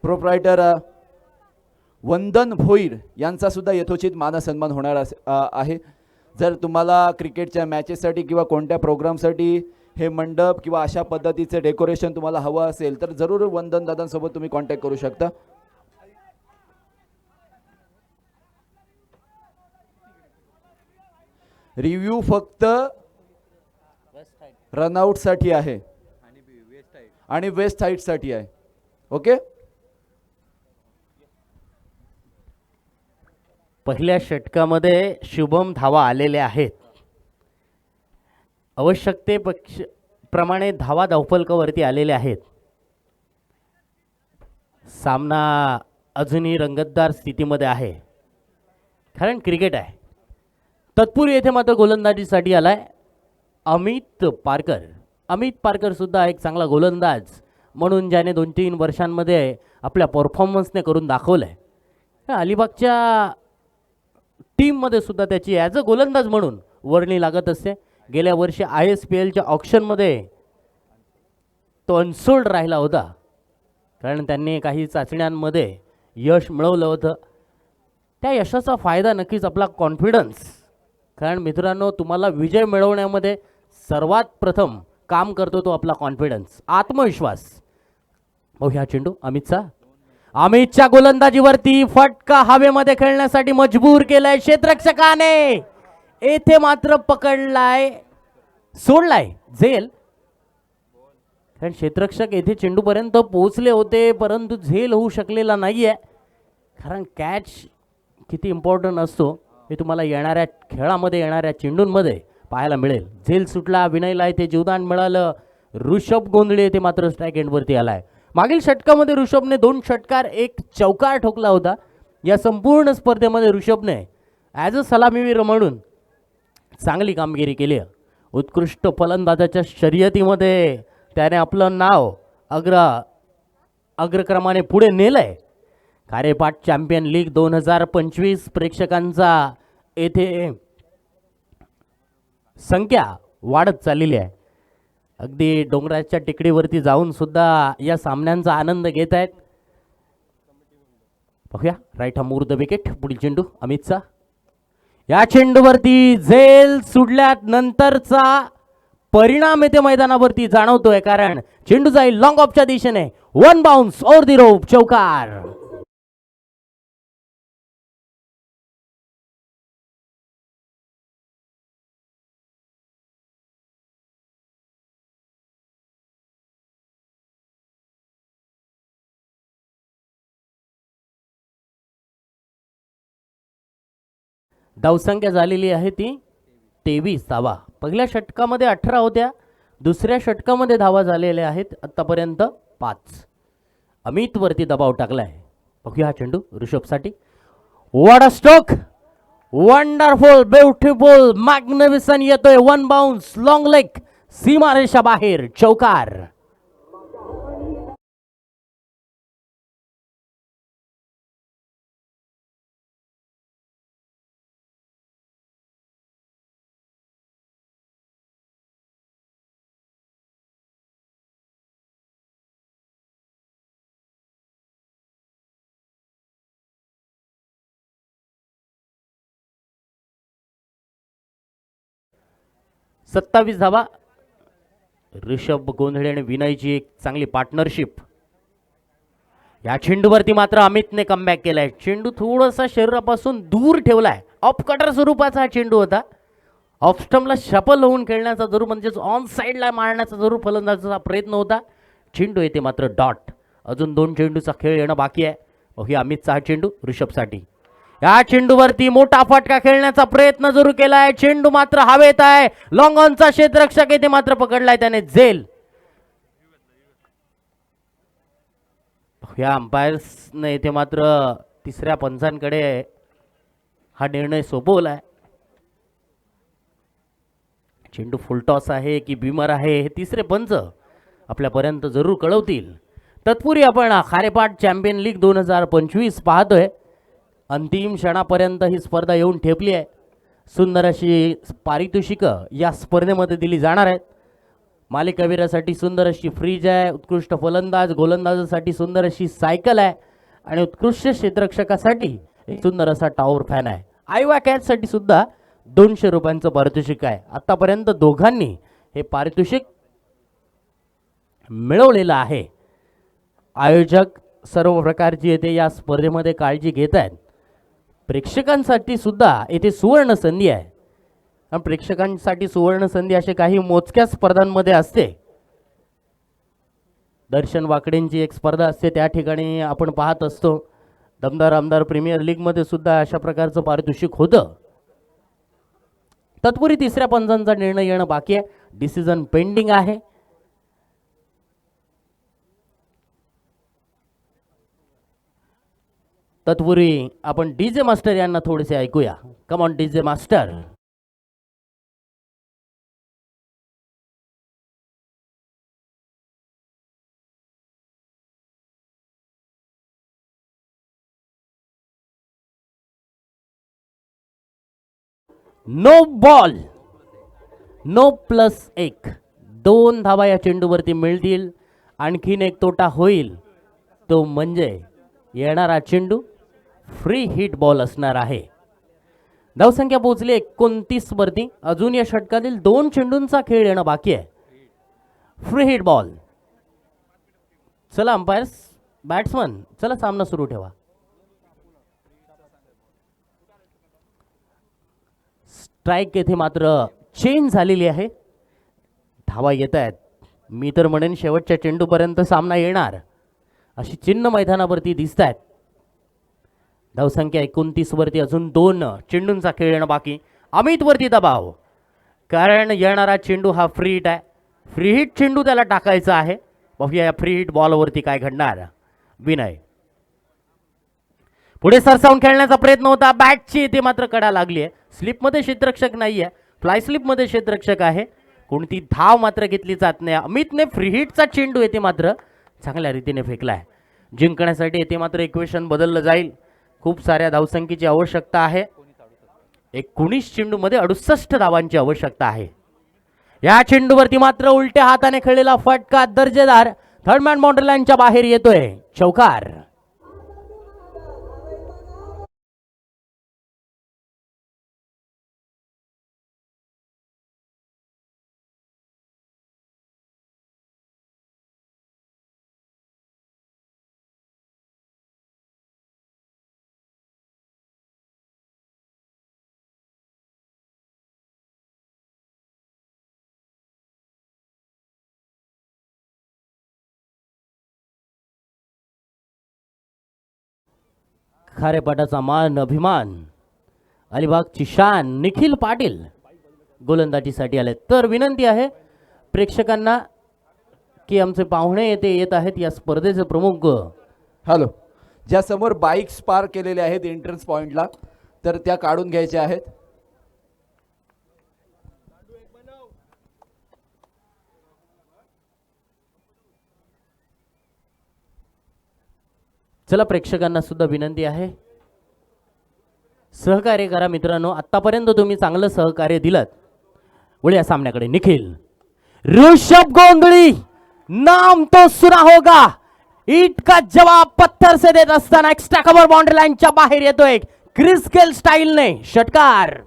प्रोप्रायटर वंदन भोईर यांचा सुद्धा यथोचित मानसन्मान होणार आहे. जर तुम्हाला क्रिकेटच्या मॅचेससाठी किंवा कोणत्या प्रोग्रामसाठी हे मंडप किंवा अशा पद्धतीचे डेकोरेशन तुम्हाला हवं असेल तर जरूर वंदन दादांसोबत तुम्ही कॉन्टॅक्ट करू शकता. रिव्ह्यू फक्त रनआउट साठी आहे आणि वेस्ट हाईट साठी आहे. ओके, पहिल्या षटकामध्ये शुभम धावा आलेल्या आहेत. आवश्यकते प्रमाणे धावा धावफलकावरती आलेल्या आहेत. सामना अजूनही रंगतदार स्थितीमध्ये आहे, कारण क्रिकेट आहे. तत्पूर्वी येथे मात्र गोलंदाजीसाठी आलाय अमित पारकर. अमित पारकर सुद्धा एक चांगला गोलंदाज म्हणून ज्याने 2-3 वर्षांमध्ये आपल्या परफॉर्मन्सने करून दाखवलंय. अलिबागच्या टीममध्ये सुद्धा त्याची ॲज अ गोलंदाज म्हणून वर्णी लागत असते. गेल्या वर्षी ISPLच्या ऑक्शनमध्ये तो अनसोल्ड राहिला होता, कारण त्यांनी काही चाचण्यांमध्ये यश मिळवलं होतं. त्या यशाचा फायदा नक्कीच आपला कॉन्फिडन्स, कारण मित्रांनो तुम्हाला विजय मिळवण्यामध्ये सर्वात प्रथम काम करतो तो आपला कॉन्फिडन्स, आत्मविश्वास. ह्या चेंडू अमितच्या गोलंदाजीवरती फटका हवेमध्ये खेळण्यासाठी मजबूर केलाय क्षेत्ररक्षकाने. येथे मात्र पकडलाय, सोडलाय झेल, कारण क्षेत्ररक्षक येथे चेंडूपर्यंत पोहोचले होते परंतु झेल होऊ शकलेला नाहीये. कारण कॅच किती इम्पॉर्टंट असतो हे तुम्हाला येणाऱ्या खेळामध्ये येणाऱ्या चेंडूंमध्ये पाहायला मिळेल. झेल सुटला, विनयला इथे जीवदान मिळालं. ऋषभ गोंधळे येथे मात्र स्ट्राईक एंडवरती आलाय. मागील षटकामध्ये ऋषभने 2 षटकार 1 चौकार ठोकला होता. या संपूर्ण स्पर्धेमध्ये ऋषभने ॲज अ सलामीवीर म्हणून चांगली कामगिरी केली. उत्कृष्ट फलंदाजाच्या शर्यतीमध्ये त्याने आपलं नाव अग्रक्रमाने पुढे नेलंय. कार्यपाठ चॅम्पियन लीग 2025 प्रेक्षकांचा येथे संख्या वाढत चाललेली आहे. अगदी डोंगराच्या टेकडीवरती जाऊन सुद्धा या सामन्यांचा आनंद घेत आहेत. बघूया राईट हा द विकेट. पुढील चेंडू अमितचा. या चेंडूवरती झेल सुटल्यात नंतरचा परिणाम येथे मैदानावरती जाणवतोय, कारण चेंडू जाईल लॉंग ऑफच्या दिशेने. 1 बाउन्स ओव्हर दी रोप, चौकार. धावसंख्या झालेली आहे ती 23 धावा. पहिल्या षटकामध्ये 18 होत्या, दुसऱ्या षटकामध्ये धावा झालेल्या आहेत आतापर्यंत 5. अमित वरती दबाव टाकलाय. बघूया हा चेंडू ऋषभसाठी. What a stroke, wonderful, beautiful, magnificent येतोय. वन बाउन्स, लॉंग लेग, सीमारेषा बाहेर, चौकार. सत्तावीस धावा. ऋषभ गोंधळे आणि विनयची एक चांगली पार्टनरशिप. या चेंडूवरती मात्र अमितने कमबॅक केलाय. चेंडू थोडासा शरीरापासून दूर ठेवलाय. ऑफ कटर स्वरूपाचा हा चेंडू होता. ऑफ स्टंपला शफल होऊन खेळण्याचा जरूर म्हणजेच ऑन साईडला मारण्याचा जरूर फलंदाजाचा प्रयत्न होता. चेंडू येते मात्र डॉट. अजून 2 चेंडूचा खेळ येणं बाकी आहे. बघूया अमितचा हा चेंडू ऋषभसाठी. या चेंडूवरती मोठा फटका खेळण्याचा प्रयत्न जरूर केलाय. चेंडू मात्र हवेत आहे. लॉंग ऑनचा क्षेत्ररक्षक येथे मात्र पकडलाय त्याने झेल. या अंपायर्सने इथे मात्र तिसऱ्या पंचांकडे हा निर्णय सोपवलाय. चेंडू फुलटॉस आहे की बिमर आहे हे तिसरे पंच आपल्यापर्यंत जरूर कळवतील. तत्पूर्वी आपण खारेपाट चॅम्पियन लीग 2025 पाहतोय. अंतिम क्षणापर्यंत ही स्पर्धा येऊन ठेपली आहे. सुंदर अशी पारितोषिकं या स्पर्धेमध्ये दिली जाणार आहेत. मालिकावीरासाठी सुंदर अशी फ्रीज आहे. उत्कृष्ट फलंदाज गोलंदाजासाठी सुंदर अशी सायकल आहे. आणि उत्कृष्ट क्षेत्ररक्षकासाठी एक सुंदर असा टॉवर फॅन आहे. आयवा कॅचसाठी सुद्धा 200 रुपयांचं पारितोषिक आहे. आतापर्यंत दोघांनी हे पारितोषिक मिळवलेलं आहे. आयोजक सर्व प्रकारची येथे या स्पर्धेमध्ये काळजी घेत आहेत. प्रेक्षकांसाठी सुद्धा येथे सुवर्ण संधी आहे. आणि प्रेक्षकांसाठी सुवर्ण संधी असे काही मोजक्या स्पर्धांमध्ये असते. दर्शन वाकडेंची एक स्पर्धा असते त्या ठिकाणी आपण पाहत असतो. दमदार आमदार प्रीमियर लीगमध्ये सुद्धा अशा प्रकारचं पारितोषिक होतं. तत्पूर्वी तिसऱ्या पंचांचा निर्णय येणं बाकी आहे. डिसिजन पेंडिंग आहे. तत्पूर्वी आपण डीजे मास्टर यांना थोडेसे ऐकूया. Come on DJ master. No ball, no +1. 2 धावा या चेंडूवरती मिळतील. आणखीन एक तोटा होईल तो म्हणजे येणारा चेंडू फ्री हिट बॉल असणार आहे. धावसंख्या पोहोचली 29 वरती. अजून या षटकातील 2 चेंडूंचा खेळ येणं बाकी आहे. Free hit ball. चला अंपायर्स, बॅट्समन, चला सामना सुरू ठेवा. स्ट्राईक येथे मात्र चेंज झालेली आहे. धावा येत आहेत. मी तर म्हणेन शेवटच्या चेंडूपर्यंत सामना येणार अशी चिन्ह मैदानावरती दिसत आहेत. धावसंख्या 29 वरती अजून 2 चेंडूंचा खेळ येणं बाकी. अमित वरती दबाव, कारण येणारा चेंडू हा फ्री हिट आहे. फ्री हिट चेंडू त्याला टाकायचा आहे. बघूया या फ्री हिट बॉलवरती काय घडणार. विनय पुढे सरसावून खेळण्याचा प्रयत्न होता. बॅटची इथे मात्र कडा लागली आहे. स्लिपमध्ये क्षेत्ररक्षक नाही आहे, फ्लाय स्लिपमध्ये क्षेत्ररक्षक आहे. कोणती धाव मात्र घेतली जात नाही. अमितने फ्री हिटचा चेंडू येथे मात्र चांगल्या रीतीने फेकलाय. जिंकण्यासाठी येथे मात्र इक्वेशन बदललं जाईल. खूप साऱ्या धावसंख्येची आवश्यकता आहे. 19 चेंडूमध्ये 68 धावांची आवश्यकता आहे. या चेंडूवरती मात्र उलट्या हाताने खेळलेला फटका दर्जेदार थर्ड मॅन बाउंड्री लाईनच्या बाहेर येतोय. चौकार. खारेपाटाचा मान अभिमान, अलिबागची शान निखिल पाटील गोलंदाजीसाठी आले. तर विनंती आहे प्रेक्षकांना की आमचे पाहुणे येत आहेत या स्पर्धेचे प्रमुख. हॅलो, ज्या समोर बाईक्स पार्क केलेले आहेत एंट्रन्स पॉइंटला, तर त्या काढून घ्यायच्या आहेत. चला, प्रेक्षकांना सुद्धा विनंती आहे सहकार्य करा मित्रांनो. आतापर्यंत तुम्ही चांगलं सहकार्य दिलं. वळूया सामन्याकडे. निखिल, ऋषभ गोंधळी, नाम तो सुना होगा. ईट का जवाब पत्थर से देत असताना एक्स्ट्रा कव्हर बाउंड्री लाईनच्या बाहेर येतोय क्रिस गेल स्टाईलने षटकार.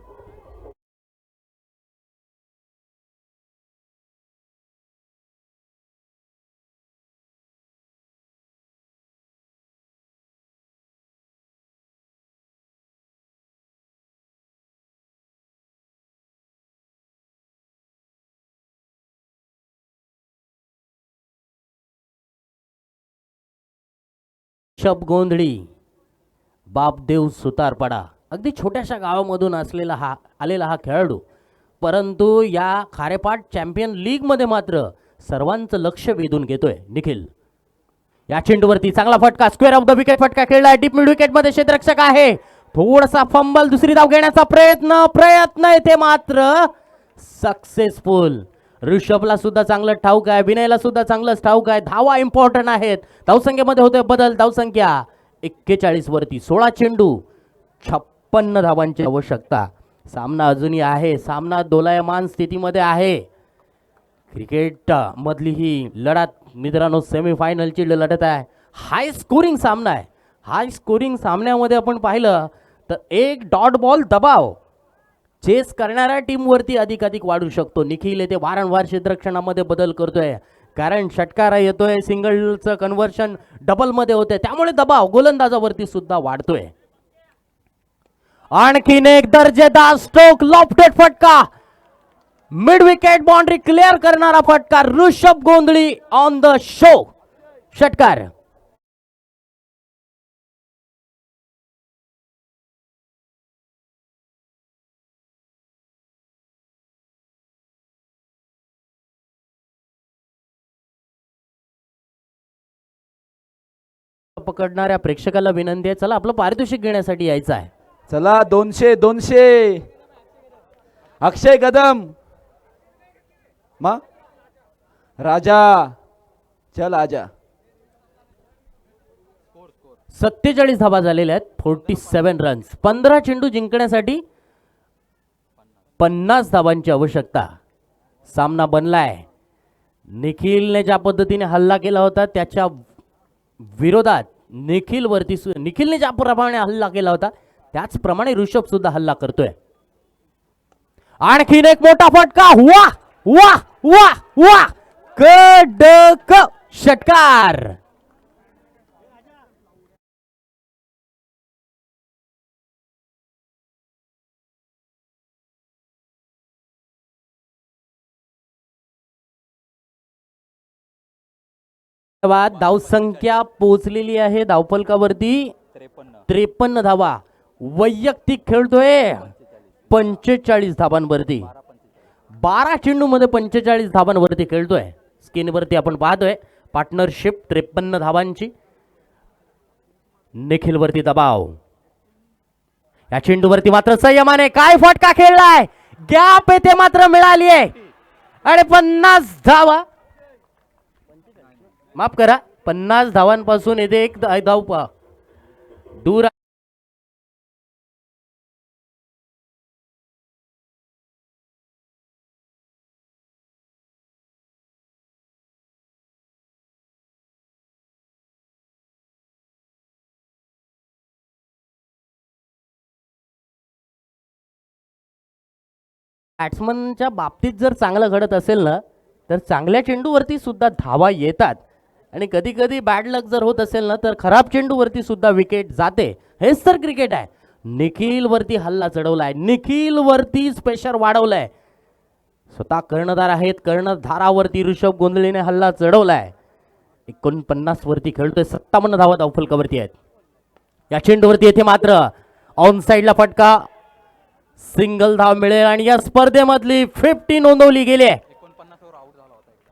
ऋषभ गोंधळी, बापदेव सुतारपाडा, अगदी छोट्याशा गावामधून आलेला हा खेळाडू, परंतु या खारेपाट चॅम्पियन लीग मध्ये मात्र सर्वांचं लक्ष वेधून घेतोय. निखिल, या चेंडूवरती चांगला फटका, स्क्वेअर ऑफ द विकेट फटका खेळलाय. डीप मिड विकेट मध्ये क्षेत्ररक्षक आहे. थोडासा फंबल, दुसरी धाव घेण्याचा प्रयत्न येथे मात्र सक्सेसफुल. ऋषभला सुद्धा चांगलं ठाऊक आहे, विनयला सुद्धा चांगलंच ठाऊक आहे, धावा इम्पॉर्टंट आहेत. धावसंख्येमध्ये होतोय बदल. धावसंख्या 41 वरती 16 चेंडू 56 धावांची आवश्यकता. सामना अजूनही आहे, सामना दोलायमान स्थितीमध्ये आहे. क्रिकेट मधली ही लढत मित्रांनो सेमीफायनलची लढत आहे. हाय स्कोरिंग सामना आहे. हाय स्कोरिंग सामन्यामध्ये आपण पाहिलं तर एक डॉट बॉल दबाव चेस करणाऱ्या टीमवरती अधिकाधिक वाढू शकतो. निखिल येथे वारंवार क्षेत्ररक्षणामध्ये बदल करतोय, कारण षटकार येतोय, सिंगलचं कन्व्हर्शन डबलमध्ये होते, त्यामुळे दबाव गोलंदाजावरती सुद्धा वाढतोय. आणखीन एक दर्जेदार स्ट्रोक, लॉफ्टेड फटका, मिड विकेट बाउंड्री क्लिअर करणारा फटका. ऋषभ गोंधळी ऑन द शो, षटकार. पकडणाऱ्या प्रेक्षकाला विनंती आहे, चला आपलं पारितोषिक घेण्यासाठी यायचं आहे. चला 200 अक्षय कदम, मा राजा, चल आजा. 47 धावा झालेल्या आहेत, 47 रन्स. 15 चेंडू जिंकण्यासाठी 50 धावांची आवश्यकता. सामना बनलाय. निखिलने ज्या पद्धतीने हल्ला केला होता त्याच्या विरोधात निखिलने ज्या प्रमाणे हल्ला केला होता त्याचप्रमाणे ऋषभ सुद्धा हल्ला करतोय. आणखीन एक मोठा फटका, वा वा वा वा, कडक षटकार. धावसंख्या पोहोचलेली आहे धावफलकावरती 53 धावा. वैयक्तिक खेळतोय 45 धावांवरती. 12 चेंडू मध्ये 45 धावांवरती खेळतोय. स्क्रीनवरती आपण पाहतोय पार्टनरशिप 53 धावांची. निखिल वरती दबाव. या चेंडूवरती मात्र संयमाने काय फटका खेळलाय. गॅप येथे मात्र मिळाली आहे आणि 50 धावा, माफ करा 50 धावांपासून येथे एक धाव दूर. बॅट्समनच्या बाबतीत जर चांगलं घडत असेल ना तर चांगल्या चेंडूवरती सुद्धा धावा येतात, आणि कधी कधी बॅड लक जर होत असेल ना तर खराब चेंडूवरती सुद्धा विकेट जाते. हेच तर क्रिकेट आहे. निखिल वरती हल्ला चढवलाय, निखिल वरती प्रेशर वाढवलाय. स्वतः कर्णधार आहेत, कर्णधारावरती ऋषभ गोंधळीने हल्ला चढवलाय. 49 वरती खेळतोय, 57 धावा धावफलकावरती आहेत. या चेंडूवरती येथे मात्र ऑन साइडला फटका, सिंगल धाव मिळेल आणि या स्पर्धेमधली 50 नोंदवली गेली आहे.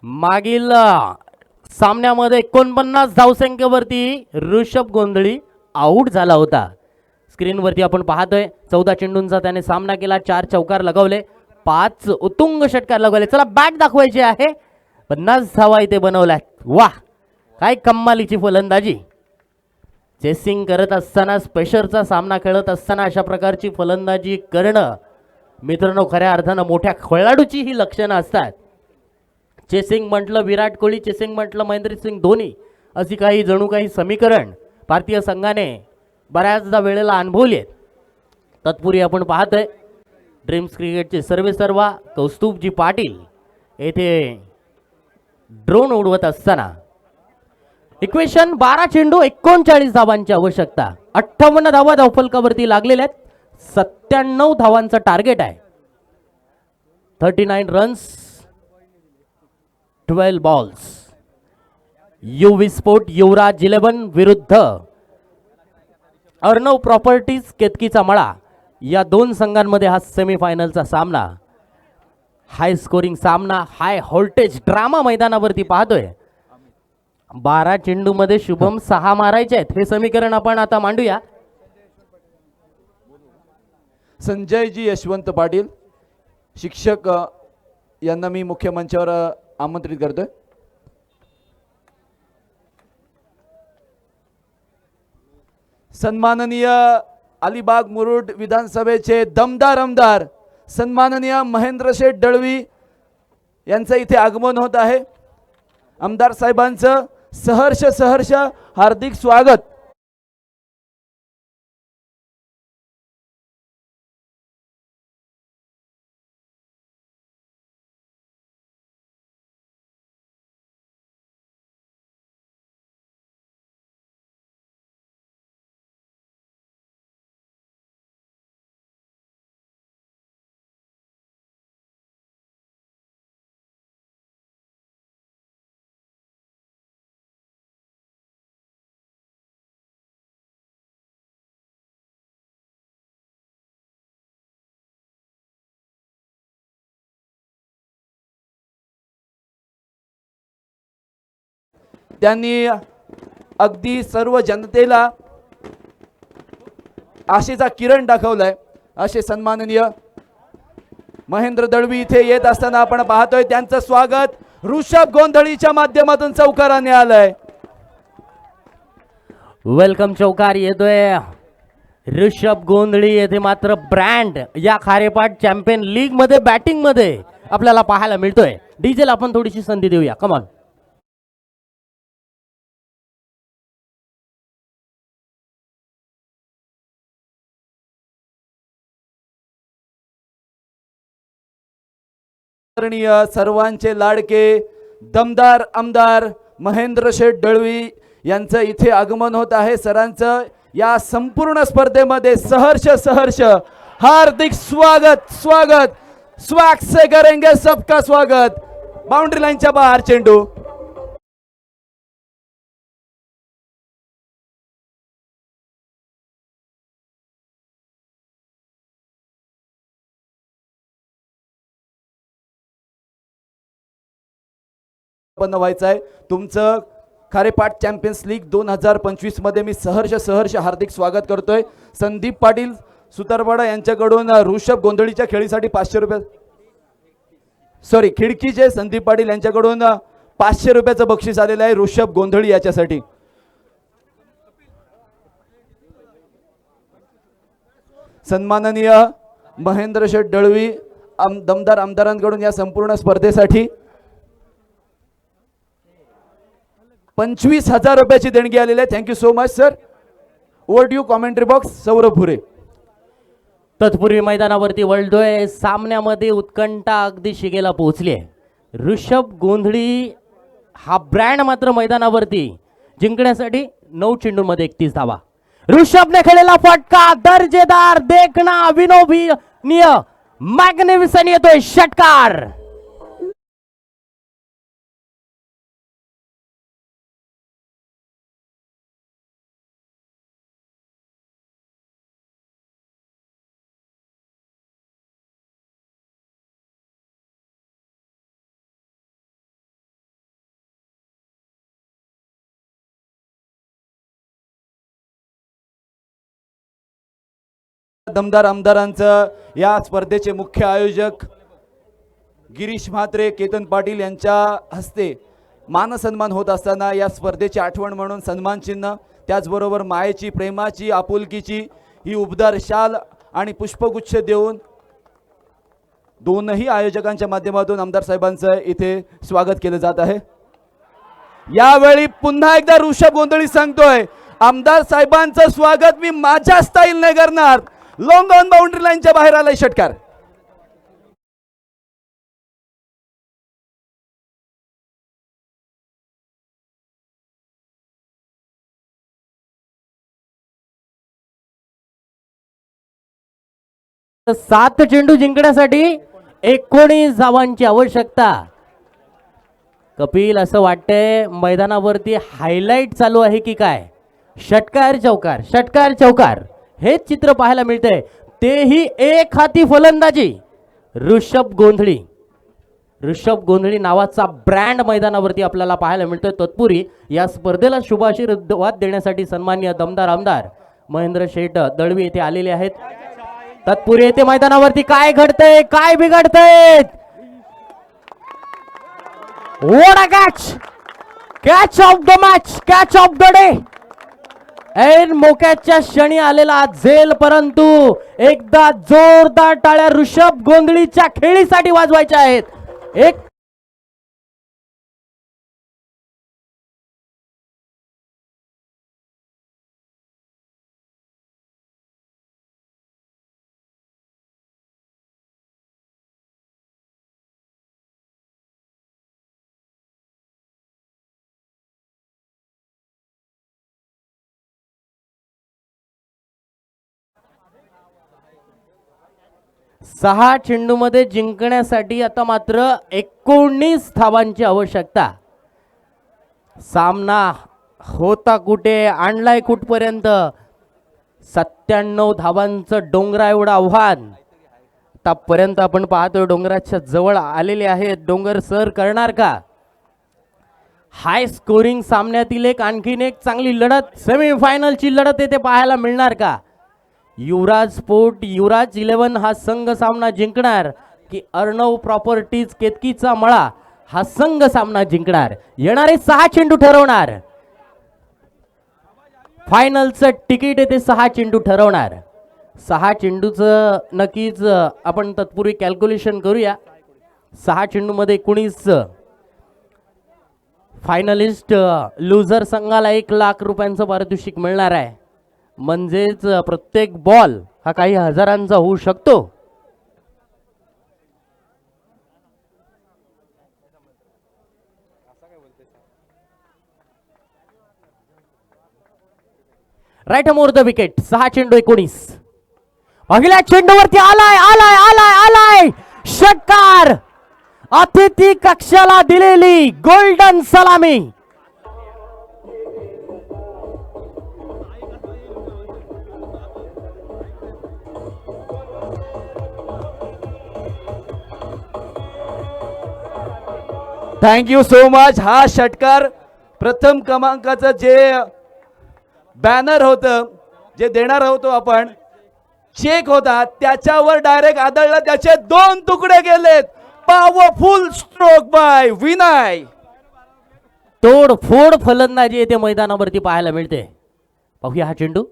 मागील सामन्यामध्ये 49 धावसंख्येवरती ऋषभ गोंधळी आऊट झाला होता. स्क्रीनवरती आपण पाहतोय 14 चेंडूंचा त्याने सामना केला, 4 चौकार लगवले, 5 उत्तुंग षटकार लगवले. चला बॅट दाखवायची आहे. 50 धावा इथे बनवल्या. वाह, काय कमालीची फलंदाजी. चेसिंग करत असताना, प्रेशरचा सामना खेळत असताना अशा प्रकारची फलंदाजी करणं मित्रांनो खऱ्या अर्थानं मोठ्या खेळाडूची ही लक्षणं असतात. चेसिंग म्हटलं विराट कोहली, चेसिंग म्हटलं महेंद्रसिंग धोनी, अशी काही जणू काही समीकरण भारतीय संघाने बऱ्याचदा वेळेला अनुभवली आहेत. तत्पूर्वी आपण पाहतोय ड्रीम्स क्रिकेटचे सर्वेसर्वा कौस्तुभजी पाटील येथे ड्रोन उडवत असताना इक्वेशन 12 चेंडू 39 धावांची आवश्यकता, 58 धावा धावफलकावरती लागलेल्या आहेत. 97 धावांचं टार्गेट आहे. 39 रन्स 12 बॉल्स. युवी स्पोर्ट युवराज 11 विरुद्ध अर्णव प्रॉपर्टीज केतकीचा मळा, या दोन संघांमध्ये हा सेमीफायनलचा सामना, हाय स्कोरिंग सामना, हाय व्होल्टेज ड्रामा मैदानावरती पाहतोय. 12 चेंडू मध्ये शुभम 6 मारायचे आहेत. हे समीकरण आपण आता मांडूया. संजयजी यशवंत पाटील शिक्षक यांना मी मुख्य मंचावर आमंत्रित करतोय. सन्माननीय अलिबाग मुरुड विधानसभेचे दमदार आमदार सन्माननीय महेंद्र शेठ दळवी यांचं इथे आगमन होत आहे. आमदार साहेबांचं सहर्ष हार्दिक स्वागत. त्यांनी अगदी सर्व जनतेला आशेचा किरण दाखवलाय. असे सन्माननीय महेंद्र दळवी इथे येत असताना आपण पाहतोय त्यांचं स्वागत ऋषभ गोंधळीच्या माध्यमातून चौकाराने आलंय. वेलकम चौकार येतोय ऋषभ गोंधळी. येथे मात्र ब्रँड या खारेपाट चॅम्पियन लीग मध्ये बॅटिंग मध्ये आपल्याला पाहायला मिळतोय. डीजेला आपण थोडीशी संधी देऊया. कमॉन. सर्वांचे लाडके दमदार आमदार महेंद्र शेठ दळवी यांचं इथे आगमन होत आहे. सरांचं या संपूर्ण स्पर्धेमध्ये सहर्ष हार्दिक स्वागत. स्वागत से करेंगे सबका स्वागत. बाउंड्री लाईनच्या बाहेर चेंडू. बनवायचं आहे तुमचं खारेपाट चॅम्पियन्स लीग 2025 मध्ये मी सहर्ष हार्दिक स्वागत करतोय. संदीप पाटील सुतारवाडा यांच्याकडून ऋषभ गोंधळीच्या खेळीसाठी 500 रुपये, सॉरी खिडकीचे संदीप पाटील यांच्याकडून 500 रुपयाचं बक्षीस आलेलं आहे ऋषभ गोंधळी याच्यासाठी. सन्माननीय महेंद्र शेठ दळवी दमदार आमदारांकडून या संपूर्ण स्पर्धेसाठी 25,000 रुपयाची देणगी आलेली आहे. Thank you so much sir. Over to you commentary box Saurabh Bhure. तत्पूर्वी मैदानावरती वळतोय. सामन्यामध्ये उत्कंठा अगदी शिगेला पोहोचली आहे. ऋषभ गोंधळी हा ब्रँड मात्र मैदानावरती जिंकण्यासाठी 9 चेंडूंमध्ये 31 धावा. ऋषभने खेळलेला फटका दर्जेदार, देखना विनोदनीय, मॅग्निफिसंट येतोय षटकार. दमदार आमदारांचं या स्पर्धेचे मुख्य आयोजक गिरीश म्हात्रे, केतन पाटील यांच्या हस्ते मानसन्मान होत असताना या स्पर्धेची आठवण म्हणून सन्मान चिन्ह, त्याचबरोबर मायेची, प्रेमाची, आपुलकीची ही उबदार शाल आणि पुष्पगुच्छ देऊन दोनही आयोजकांच्या माध्यमातून आमदार साहेबांचं इथे स्वागत केलं जात आहे. यावेळी पुन्हा एकदा ऋषभ गोंधळी सांगतोय, आमदार साहेबांचं स्वागत मी माझ्या स्टाईलने करणार. लॉंग ऑन बाउंड्री लाईनच्या बाहेर आलाय षटकार. सात चेंडू जिंकण्यासाठी 19 धावांची आवश्यकता. कपिल, असं वाटतंय मैदानावरती हायलाइट चालू आहे की काय? षटकार चौकार, षटकार चौकार हेच चित्र पाहायला मिळतंय. तेही एक हाती फलंदाजी. ऋषभ गोंधळी, ऋषभ गोंधळी नावाचा ब्रँड मैदानावरती आपल्याला पाहायला मिळतोय. तत्पूर्वी या स्पर्धेला शुभाशीर्वाद देण्यासाठी सन्माननीय दमदार आमदार महेंद्र शेठ दळवी येथे आलेले आहेत. तत्पूर्वी येथे मैदानावरती काय घडतंय, काय बिघडतंय? What a catch! Catch of the match, catch of the day. ऐन मोक्याच्या क्षणी आलेला झेल, परंतु एकदा जोरदार टाळ्या ऋषभ गोंधळीच्या खेळीसाठी वाजवायच्या आहेत. एक सहा चेंडूमध्ये जिंकण्यासाठी आता मात्र 19 धावांची आवश्यकता. सामना होता कुठे, आणलाय कुठपर्यंत? 97 धावांचं डोंगरा एवढं आव्हान आतापर्यंत आपण पाहतोय. डोंगराच्या जवळ आलेले आहेत. डोंगर सर करणार का? हाय स्कोरिंग सामन्यातील एक आणखीन एक चांगली लढत, सेमीफायनलची लढत येथे पाहायला मिळणार का? युवराज स्पोर्ट, युवराज 11 हा संघ सामना जिंकणार की अर्णव प्रॉपर्टीज केतकीचा मळा हा संघ सामना जिंकणार? येणारे 6 चेंडू ठरवणार. फायनलचं तिकीट येते 6 चेंडू ठरवणार. 6 चेंडूचं नक्कीच आपण तत्पूर्वी कॅल्क्युलेशन करूया. 6 चेंडूमध्ये 19 फायनलिस्ट, लुझर संघाला 1 लाख रुपयांचं पारितोषिक मिळणार आहे. म्हणजेच प्रत्येक बॉल हा काही हजारांचा होऊ शकतो. Right more the wicket. 6 चेंडू 19. पहिल्या चेंडूवरती आलाय आलाय आलाय आलाय षटकार. अतिथी कक्षाला दिलेली गोल्डन सलामी. Thank you so much. हा षटकार प्रथम क्रमांकाचं जे बॅनर होतं, जे देणार होतो आपण, चेक होता, त्याच्यावर डायरेक्ट आदळला. त्याचे 2 तुकडे गेलेत. Powerful stroke bye Vinay. तोडफोड फलंदाजी येथे मैदानावरती पाहायला मिळते. पाहूया हा चेंडू.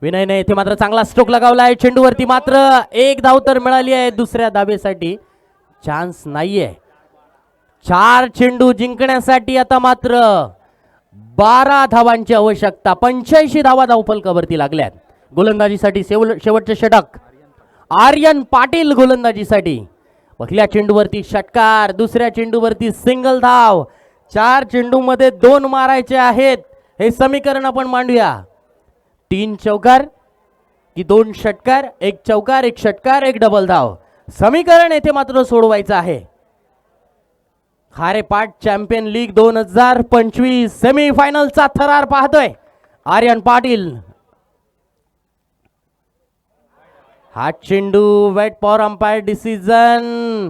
विनयने येथे मात्र चांगला स्ट्रोक लगावला आहे. चेंडूवरती मात्र 1 धाव तर मिळाली आहे. दुसऱ्या धावेसाठी चान्स नाहीये. 4 चेंडू जिंकण्यासाठी आता मात्र 12 धावांची आवश्यकता. 85 धावा धावफलकावरती लागल्यात. गोलंदाजीसाठी शेवटचे षटक आर्यन पाटील गोलंदाजीसाठी. पहिल्या चेंडूवरती षटकार, दुसऱ्या चेंडूवरती सिंगल धाव. 4 चेंडूमध्ये 2 मारायचे आहेत. हे समीकरण आपण मांडूया. 3 चौकार की 2 षटकार, 1 चौकार, 1 षटकार, 1 डबल धाव. समीकरण येथे मात्र सोडवायचं आहे. खारेपाट चॅम्पियन लीग 2025 सेमीफायनलचा थरार पाहतोय आर्यन पाटील. हा चेंडू वेट फॉर अंपायर डिसिजन.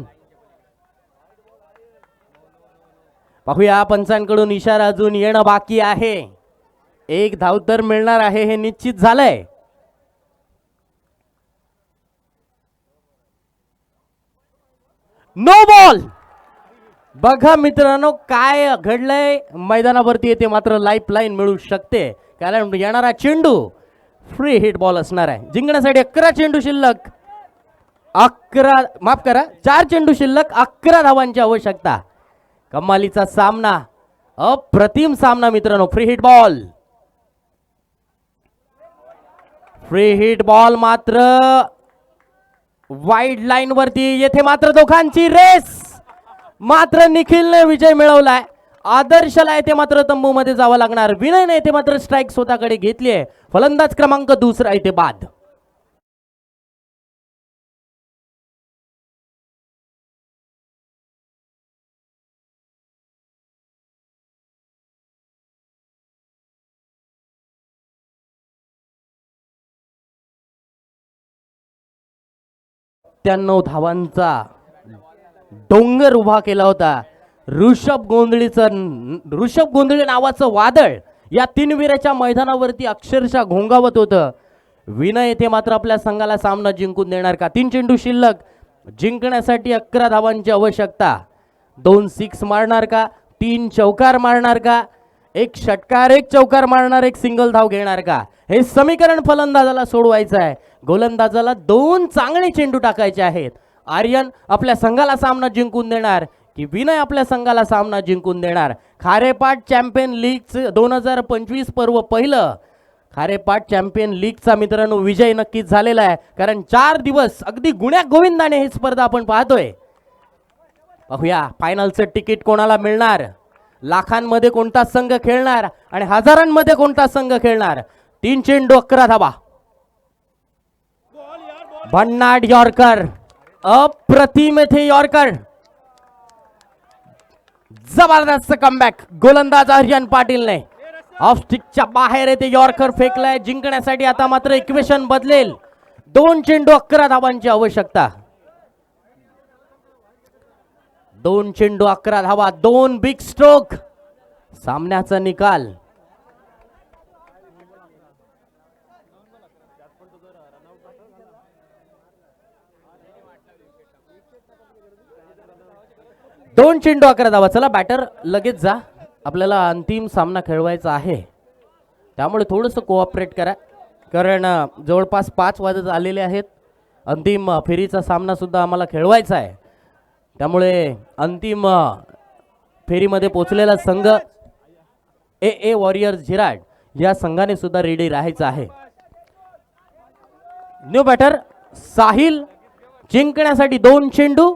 पाहूया पंचांकडून इशारा अजून येणं बाकी आहे. 1 धाव तर मिळणार आहे हे निश्चित झालंय. No ball. बघा मित्रांनो काय घडलंय मैदानावरती येते मात्र लाईफ लाईन मिळू शकते कारण येणारा चेंडू फ्री हिट बॉल असणार आहे. जिंकण्यासाठी 11 चेंडू शिल्लक, 4 चेंडू शिल्लक, 11 धावांची आवश्यकता. कमालीचा सामना, अप्रतिम सामना मित्रांनो. Free hit ball, free hit ball मात्र वाईड लाईन वरती. येथे मात्र दोघांची रेस, मात्र निखिलने विजय मिळवलाय. आदर्शला येथे मात्र तंबू मध्ये जावं लागणार. विनयने येथे मात्र स्ट्राईक स्वतःकडे घेतली आहे. फलंदाज क्रमांक 2 येथे बाद. त्र्याण्णव धावांचा डोंगर उभा केला होता. ऋषभ गोंधळी नावाचं वादळ या 3 वीराच्या मैदानावरती अक्षरशः घोंगावत होतं. विनय येथे मात्र आपल्या संघाला सामना जिंकून देणार का? 3 चेंडू शिल्लक, जिंकण्यासाठी 11 धावांची आवश्यकता. 2 सिक्स मारणार का? 3 चौकार मारणार का? 1 षटकार, 1 चौकार मारणार, 1 सिंगल धाव घेणार का? हे समीकरण फलंदाजाला सोडवायचं आहे. गोलंदाजाला 2 चांगले चेंडू टाकायचे आहेत. आर्यन आपल्या संघाला सामना जिंकून देणार की विनय आपल्या संघाला सामना जिंकून देणार? खारेपाट चॅम्पियन लीग 2025 पर्व पहिलं खारेपाट चॅम्पियन लीगचा मित्रांनो विजय नक्कीच झालेला आहे. कारण 4 दिवस अगदी गुण्या गोविंदाने ही स्पर्धा आपण पाहतोय. पाहूया फायनलचं तिकीट कोणाला मिळणार, लाखांमध्ये कोणता संघ खेळणार आणि हजारांमध्ये कोणता संघ खेळणार. 3 चेंडू 11 धावा. भन्नाट यॉर्कर, अप्रतिम येथे यॉर्कर. जबरदस्त कमबॅक गोलंदाज आर्यन पाटीलने ऑफ स्टिकच्या बाहेर येते यॉर्कर फेकलाय. जिंकण्यासाठी आता मात्र इक्वेशन बदलेल. 2 चेंडू 11 धावांची आवश्यकता. 2 चेंडू 11 धावा, 2 बिग स्ट्रोक. सामन्याचा निकाल दोन चेंडू 11 धावा. चला बॅटर लगेच जा, आपल्याला अंतिम सामना खेळवायचा आहे. त्यामुळे थोडंसं कोऑपरेट करा कारण जवळपास 5 वाजत आलेले आहेत. अंतिम फेरीचा सामना सुद्धा आम्हाला खेळवायचा आहे. त्यामुळे अंतिम फेरीमध्ये पोहोचलेला संघ ए वॉरियर्स झिराड या संघाने सुद्धा रेडी राहायचं आहे. न्यू बॅटर साहिल, जिंकण्यासाठी 2 चेंडू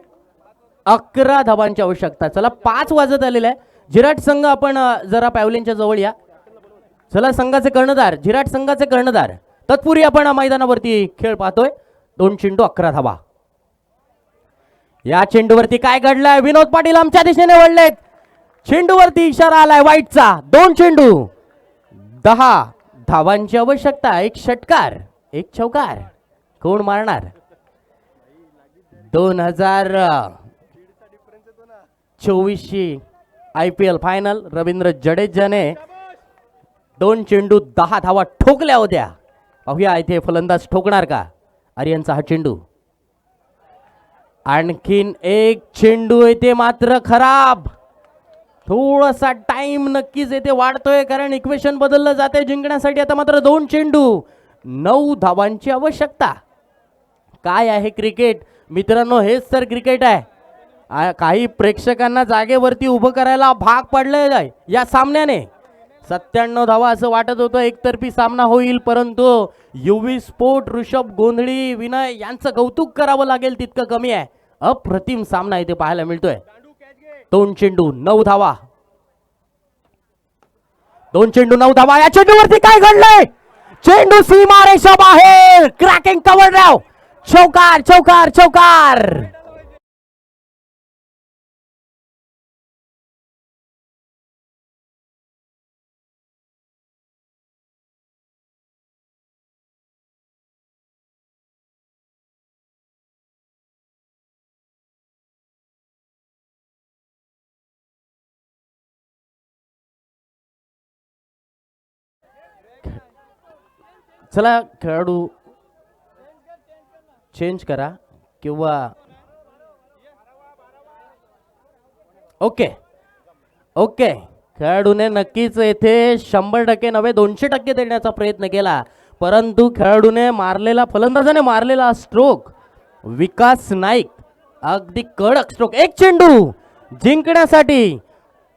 11 धावांची आवश्यकता. चला 5 वाजत आलेले आहे. झिराट संघ आपण जरा पॅव्हलिनच्या जवळ या. चला संघाचे कर्णधार, झिराट संघाचे कर्णधार. तत्पूर्वी आपण मैदानावरती खेळ पाहतोय. 2 चेंडू 11 धावा. या चेंडूवरती काय घडलंय? विनोद पाटील आमच्या दिशेने वळलेत. चेंडूवरती इशारा आलाय वाईटचा. 2 चेंडू 10 धावांची आवश्यकता. 1 षटकार, 1 चौकार. कोण मारणार? 2024 IPL फायनल रवींद्र जडेजाने 2 चेंडू 10 धावा ठोकल्या होत्या. पाहूया इथे फलंदाज ठोकणार का? आर्यनचा हा चेंडू. आणखीन 1 चेंडू येते मात्र खराब. थोडासा टाइम नक्कीच येते वाढतोय कारण इक्वेशन बदललं जाते. जिंकण्यासाठी आता मात्र 2 चेंडू 9 धावांची आवश्यकता. काय आहे क्रिकेट मित्रांनो? हेच तर क्रिकेट आहे. काही प्रेक्षकांना जागेवरती उभं करायला भाग पडले या सामन्याने. 97 धावा असं वाटत होतं एकतर्फी सामना होईल, परंतु युवी स्पोर्ट ऋषभ गोंधळी विनय यांचं कौतुक करावं लागेल तितकं कमी आहे. अप्रतिम सामना इथे पाहायला मिळतोय. 2 चेंडू 9 धावा. 2 चेंडू 9 धावा. या चेंडूवरती काय घडलंय? चेंडू सीमारेषा बाहेर. Cracking cover drive. चौकार चौकार चौकार. चला खेळाडू चेंज करा किंवा ओके ओके, खेळाडूने नक्कीच येथे 100% नव्हे 200% देण्याचा प्रयत्न केला, परंतु खेळाडूने मारलेला, फलंदाजाने मारलेला स्ट्रोक विकास नाईक अगदी कडक स्ट्रोक. एक चेंडू जिंकण्यासाठी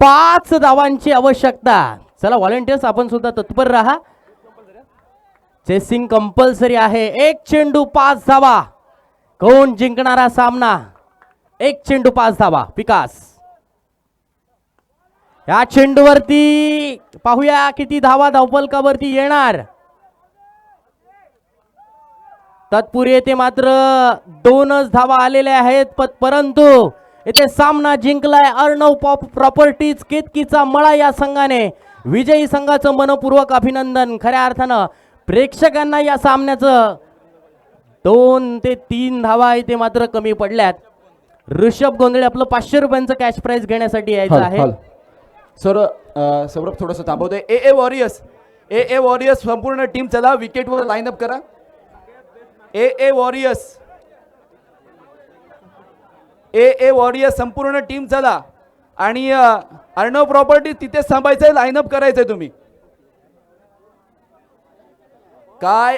5 धावांची आवश्यकता. चला व्हॉलेंटियर्स आपण सुद्धा तत्पर राहा. चेसिंग कंपल्सरी आहे. एक चेंडू 5 धावा. कोण जिंकणारा सामना? एक चेंडू 5 धावा. विकास या चेंडूवरती पाहूया किती धावा धावफलकावरती येणार. तत्पूर्वी येथे मात्र 2च धावा आलेल्या आहेत, परंतु येथे सामना जिंकलाय अर्णव प्रॉपर्टीज केतकीचा मळा या संघाने. विजयी संघाचं मनपूर्वक अभिनंदन. खऱ्या अर्थानं प्रेक्षकांना या सामन्याचं 2 ते 3 धावा इथे मात्र कमी पडल्यात. ऋषभ गोंधळे आपलं 500 रुपयांचं कॅश प्राइज घेण्यासाठी यायचं आहे. सौरभ थोडंसं थांबवतोय. ए वॉरियर्स संपूर्ण टीम चला विकेटवर लाईन अप करा. ए वॉरियर्स संपूर्ण टीम चला आणि अर्णव प्रॉपर्टी तिथे थांबायचंय, लाईन अप करायचंय तुम्ही. काय